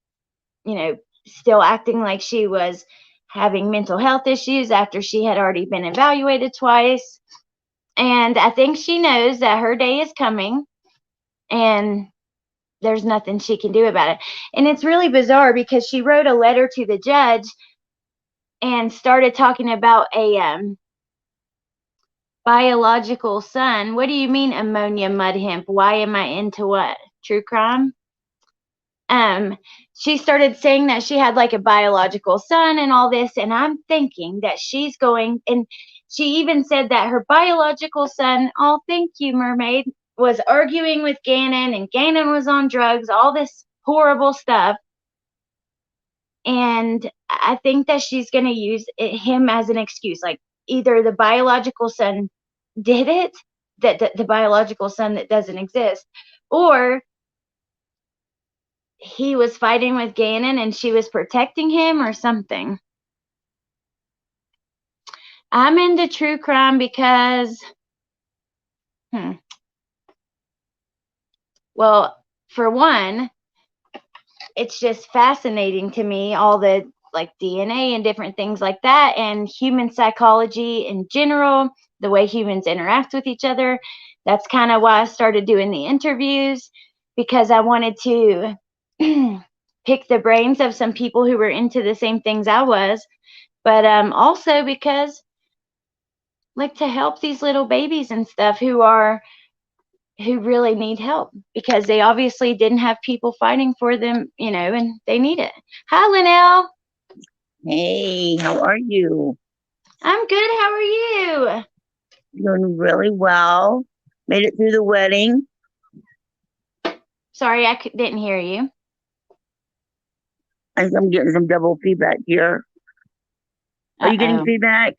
still acting like she was having mental health issues after she had already been evaluated twice. And I think she knows that her day is coming, and there's nothing she can do about it. And it's really bizarre because she wrote a letter to the judge and started talking about a biological son. What do you mean ammonia mud hemp? Why am I into what? True crime? She started saying that she had like a biological son and all this, and I'm thinking that she's going, and she even said that her biological son, oh, thank you, mermaid, was arguing with Gannon, and Gannon was on drugs, all this horrible stuff. And I think that she's going to use him as an excuse. Like, either the biological son did it, that the biological son that doesn't exist, or he was fighting with Gannon and she was protecting him or something. I'm into true crime because, well, for one, it's just fascinating to me, all the like DNA and different things like that, and human psychology in general, the way humans interact with each other. That's kind of why I started doing the interviews, because I wanted to pick the brains of some people who were into the same things I was, but also because, like, to help these little babies and stuff who really need help, because they obviously didn't have people fighting for them, and they need it. Hi, Linnell. Hey, how are you? I'm good. How are you? Doing really well. Made it through the wedding. Sorry, I didn't hear you. I'm getting some double feedback here. Are you getting feedback?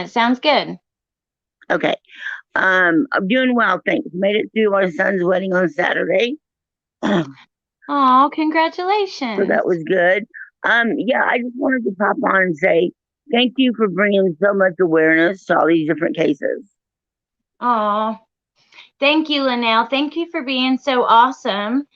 Sounds good. Okay. I'm doing well, thanks. Made it through my son's wedding on Saturday. Oh, congratulations. So that was good. Yeah, I just wanted to pop on and say thank you for bringing so much awareness to all these different cases. Oh, thank you, Linnell. Thank you for being so awesome.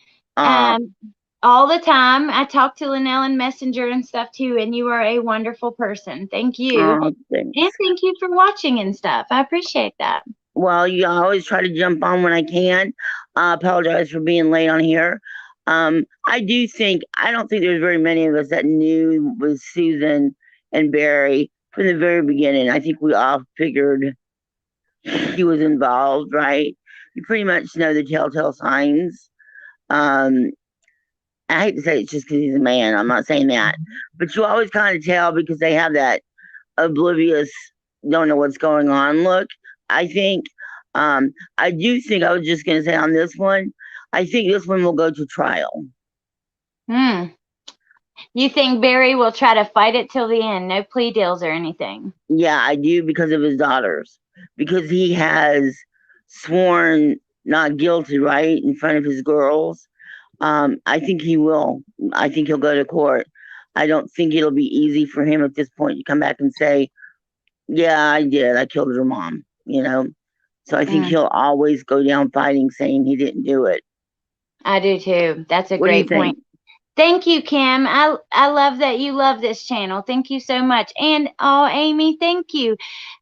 All the time. I talk to Linnell in Messenger and stuff too, and you are a wonderful person. Thank you. Thanks. And thank you for watching and stuff. I appreciate that. Well, I always try to jump on when I can. I apologize for being late on here. I don't think there's very many of us that knew with Susan and Barry from the very beginning. I think we all figured he was involved, right? You pretty much know the telltale signs. I hate to say it's just because he's a man. I'm not saying that. But you always kind of tell because they have that oblivious, don't know what's going on look. I think, I do think, I was just going to say on this one, I think this one will go to trial. You think Barry will try to fight it till the end? No plea deals or anything? Yeah, I do, because of his daughters. Because he has sworn not guilty, right, in front of his girls. I think he will. I think he'll go to court. I don't think it'll be easy for him at this point to come back and say, yeah, I did. I killed her mom, So I think he'll always go down fighting, saying he didn't do it. I do too. That's a great point. Thank you, Kim. I love that you love this channel. Thank you so much. And Amy, thank you.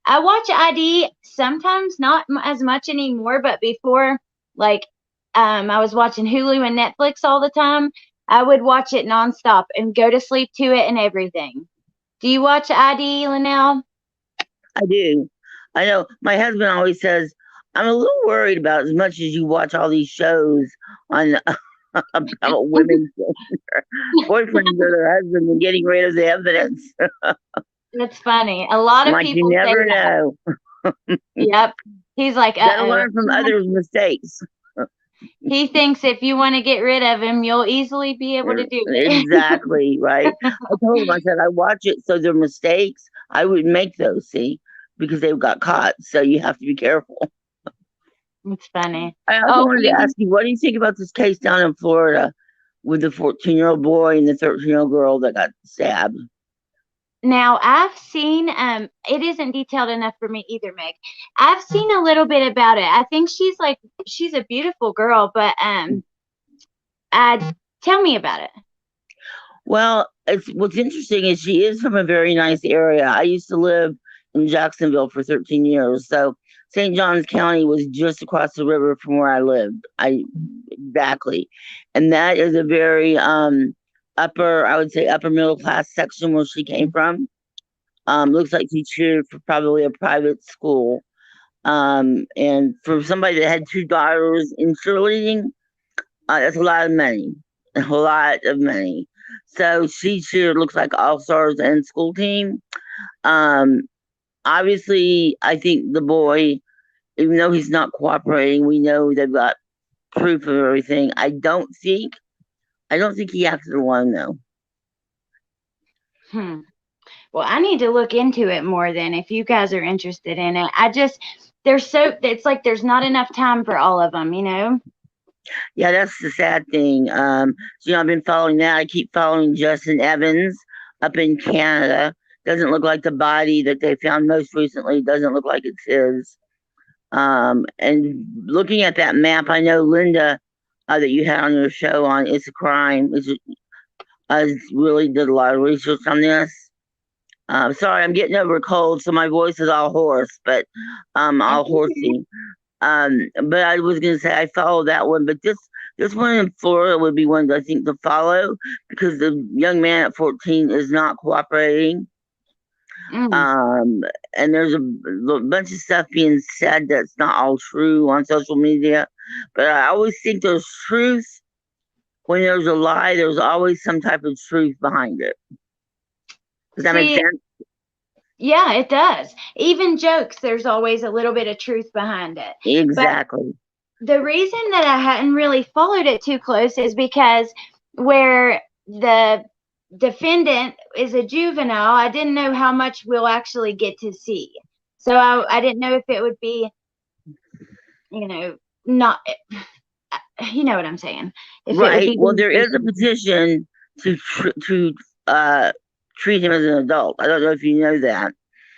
I watch ID sometimes, not as much anymore, but before, like, I was watching Hulu and Netflix all the time. I would watch it nonstop and go to sleep to it and everything. Do you watch ID, Linnell? I do. I know my husband always says, I'm a little worried about as much as you watch all these shows on about women killing their boyfriends or their husbands and getting rid of the evidence. That's funny. A lot of Like you people say never that. know. Yep. He's like, Gotta uh-oh. learn from others' mistakes. He thinks if you want to get rid of him, you'll easily be able to do it. Exactly, right. I told him, I said, I watch it so their mistakes, I would make those, see, because they got caught. So you have to be careful. It's funny. I also Oh, wanted to ask you, what do you think about this case down in Florida with the 14-year-old boy and the 13-year-old girl that got stabbed? now I've seen it isn't detailed enough for me either, Meg. I've seen a little bit about it. I think she's a beautiful girl, but tell me about it. Well, what's interesting is she is from a very nice area. I used to live in Jacksonville for 13 years, so St. Johns County was just across the river from where I lived. Exactly, and that is a very upper, I would say, upper middle class section where she came from. Looks like she cheered for probably a private school. And for somebody that had two daughters in cheerleading, that's a lot of money. A lot of money. So she cheered, looks like all stars and school team. Um, Obviously, I think the boy, even though he's not cooperating, we know they've got proof of everything. I don't think he acted alone though. Well, I need to look into it more then if you guys are interested in it. It's like there's not enough time for all of them, you know? Yeah, that's the sad thing. So I've been following that. I keep following Justin Evans up in Canada. Doesn't look like the body that they found most recently. Doesn't look like it's his. And looking at that map, I know Linda, that you had on your show on It's a Crime, really did a lot of research on this. Sorry, I'm getting over a cold, so my voice is all hoarse, but all horsey. But I was gonna say I follow that one, but this one in Florida would be one that I think to follow because the young man at 14 is not cooperating. And there's a bunch of stuff being said that's not all true on social media, but I always think there's truth. When there's a lie, there's always some type of truth behind it. Does that make See, sense? yeah, it does. Even jokes, there's always a little bit of truth behind it. Exactly. But the reason that I hadn't really followed it too close is because where the defendant is a juvenile, I didn't know how much we'll actually get to see. So I didn't know if it would be, not, you know what I'm saying. If Right. it would be Well, there is a petition to treat him as an adult. I don't know if you know that,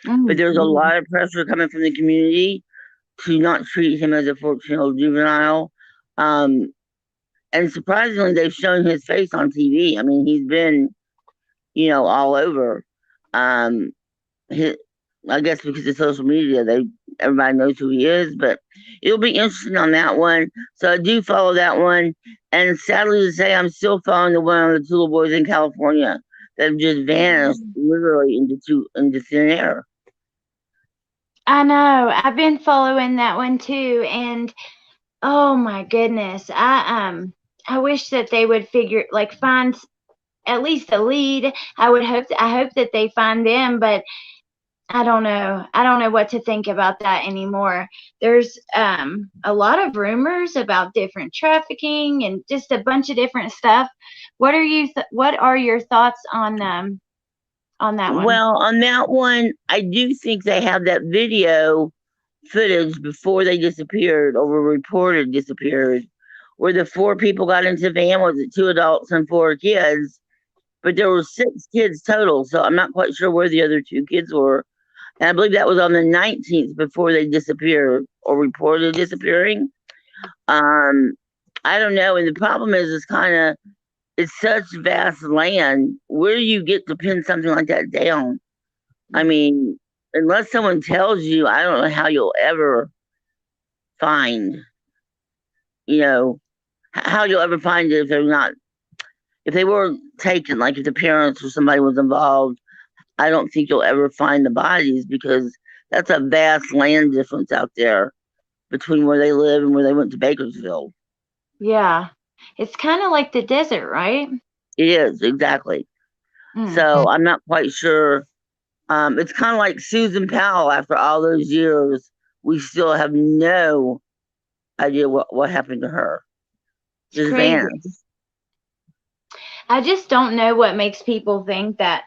but there's a lot of pressure coming from the community to not treat him as a 14-year-old juvenile. And surprisingly, they've shown his face on TV. I mean, he's been, all over. Um, I guess because of social media, everybody knows who he is. But it'll be interesting on that one. So I do follow that one. And sadly to say, I'm still following the one on the two little boys in California that have just vanished literally into thin air. I know. I've been following that one too, and oh my goodness, I wish that they would find at least a lead. I hope that they find them, but I don't know. I don't know what to think about that anymore. There's a lot of rumors about different trafficking and just a bunch of different stuff. What are your thoughts on that one? Well, on that one, I do think they have that video footage before they disappeared or were reported disappeared, where the four people got into the van with the two adults and four kids, but there were six kids total. So I'm not quite sure where the other two kids were. And I believe that was on the 19th before they disappeared or reported disappearing. I don't know. And the problem is, it's such vast land. Where do you get to pin something like that down? I mean, unless someone tells you, I don't know how you'll ever find, how you'll ever find it if they were taken, like if the parents or somebody was involved. I don't think you'll ever find the bodies because that's a vast land difference out there between where they live and where they went to Bakersfield. Yeah. It's kind of like the desert, right? It is, exactly. So I'm not quite sure. It's kind of like Susan Powell. After all those years, we still have no idea what happened to her. It's Just crazy. vanished. I just don't know what makes people think that,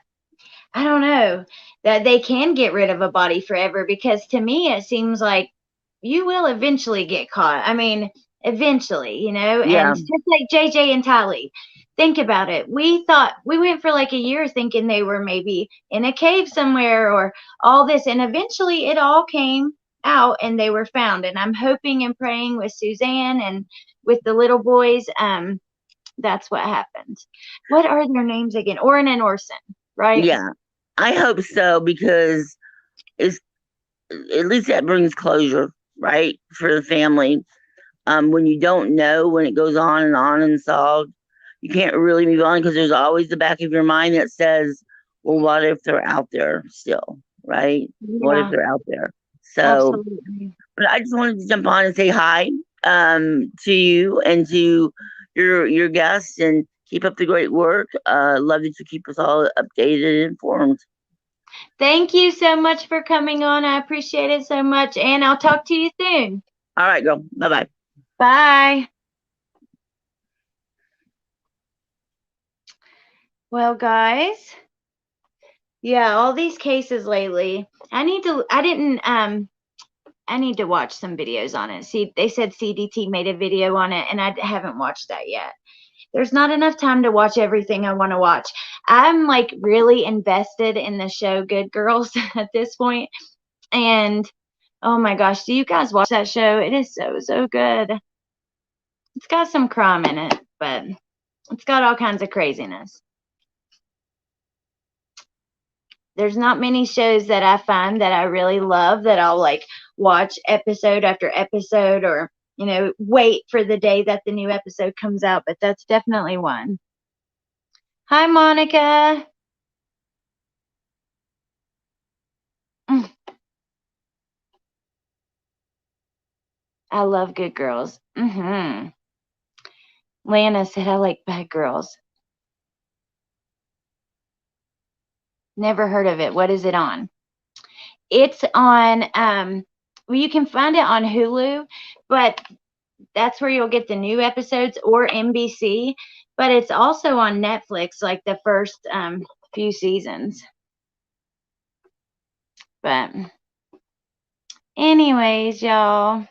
I don't know, that they can get rid of a body forever, because to me it seems like you will eventually get caught. I mean, eventually, you know, Yeah. and just like JJ and Tally, think about it. We went for like a year thinking they were maybe in a cave somewhere or all this, and eventually it all came out and they were found. And I'm hoping and praying with Suzanne and with the little boys, that's what happened. What are their names again? Oren and Orson, right? Yeah. I hope so, because it's at least that brings closure, right, for the family. When you don't know, when it goes on and unsolved, you can't really move on, because there's always the back of your mind that says, well, what if they're out there still, right? What if Yeah, they're out there? So, absolutely. but I just wanted to jump on and say hi to you and to your guests, and keep up the great work. Love that you keep us all updated and informed. Thank you so much for coming on. I appreciate it so much, and I'll talk to you soon. All right, girl. Bye bye. Bye. Well, guys, yeah, all these cases lately. I need to watch some videos on it. See, they said CDT made a video on it, and I haven't watched that yet. There's not enough time to watch everything I want to watch. I'm like really invested in the show Good Girls at this point, and oh my gosh, do you guys watch that show? It is so, so good. It's got some crime in it, but it's got all kinds of craziness. There's not many shows that I find that I really love that I'll like watch episode after episode, or, you know, wait for the day that the new episode comes out, but that's definitely one. Hi, Monica. Mm, I love Good Girls. Lana said I like Bad Girls. Never heard of it. What is it on? It's on, well, you can find it on Hulu, but that's where you'll get the new episodes, or NBC, but it's also on Netflix, like the first few seasons. But anyways, y'all.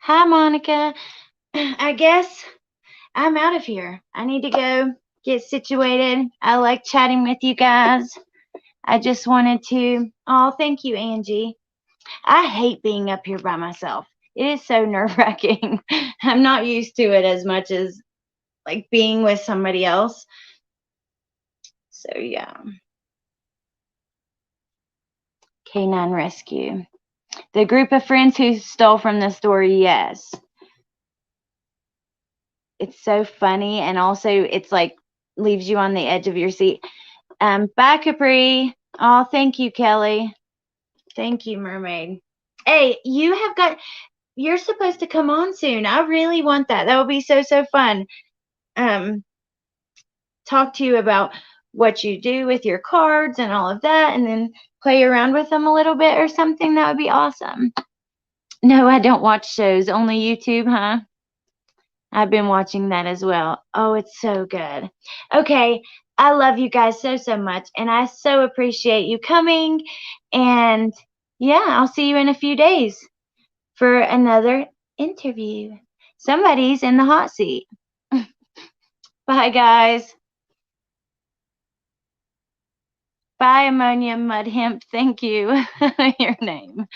Hi, Monica. I guess I'm out of here. I need to go get situated. I like chatting with you guys. I just wanted to, oh, thank you, Angie. I hate being up here by myself. It is so nerve-wracking. I'm not used to it as much as like being with somebody else. So yeah. Canine Rescue. The group of friends who stole from the store, yes. It's so funny, and also it's like leaves you on the edge of your seat. Bye, Capri. Oh, thank you, Kelly. Thank you, Mermaid. Hey, you're supposed to come on soon. I really want that. That would be so, so fun. Talk to you about what you do with your cards and all of that, and then play around with them a little bit or something. That would be awesome. No, I don't watch shows, only YouTube, huh? I've been watching that as well. Oh, it's so good. Okay, I love you guys so, so much, and I so appreciate you coming. And yeah, I'll see you in a few days for another interview. Somebody's in the hot seat. Bye, guys. Bye, Ammonia Mud Hemp. Thank you. Your name.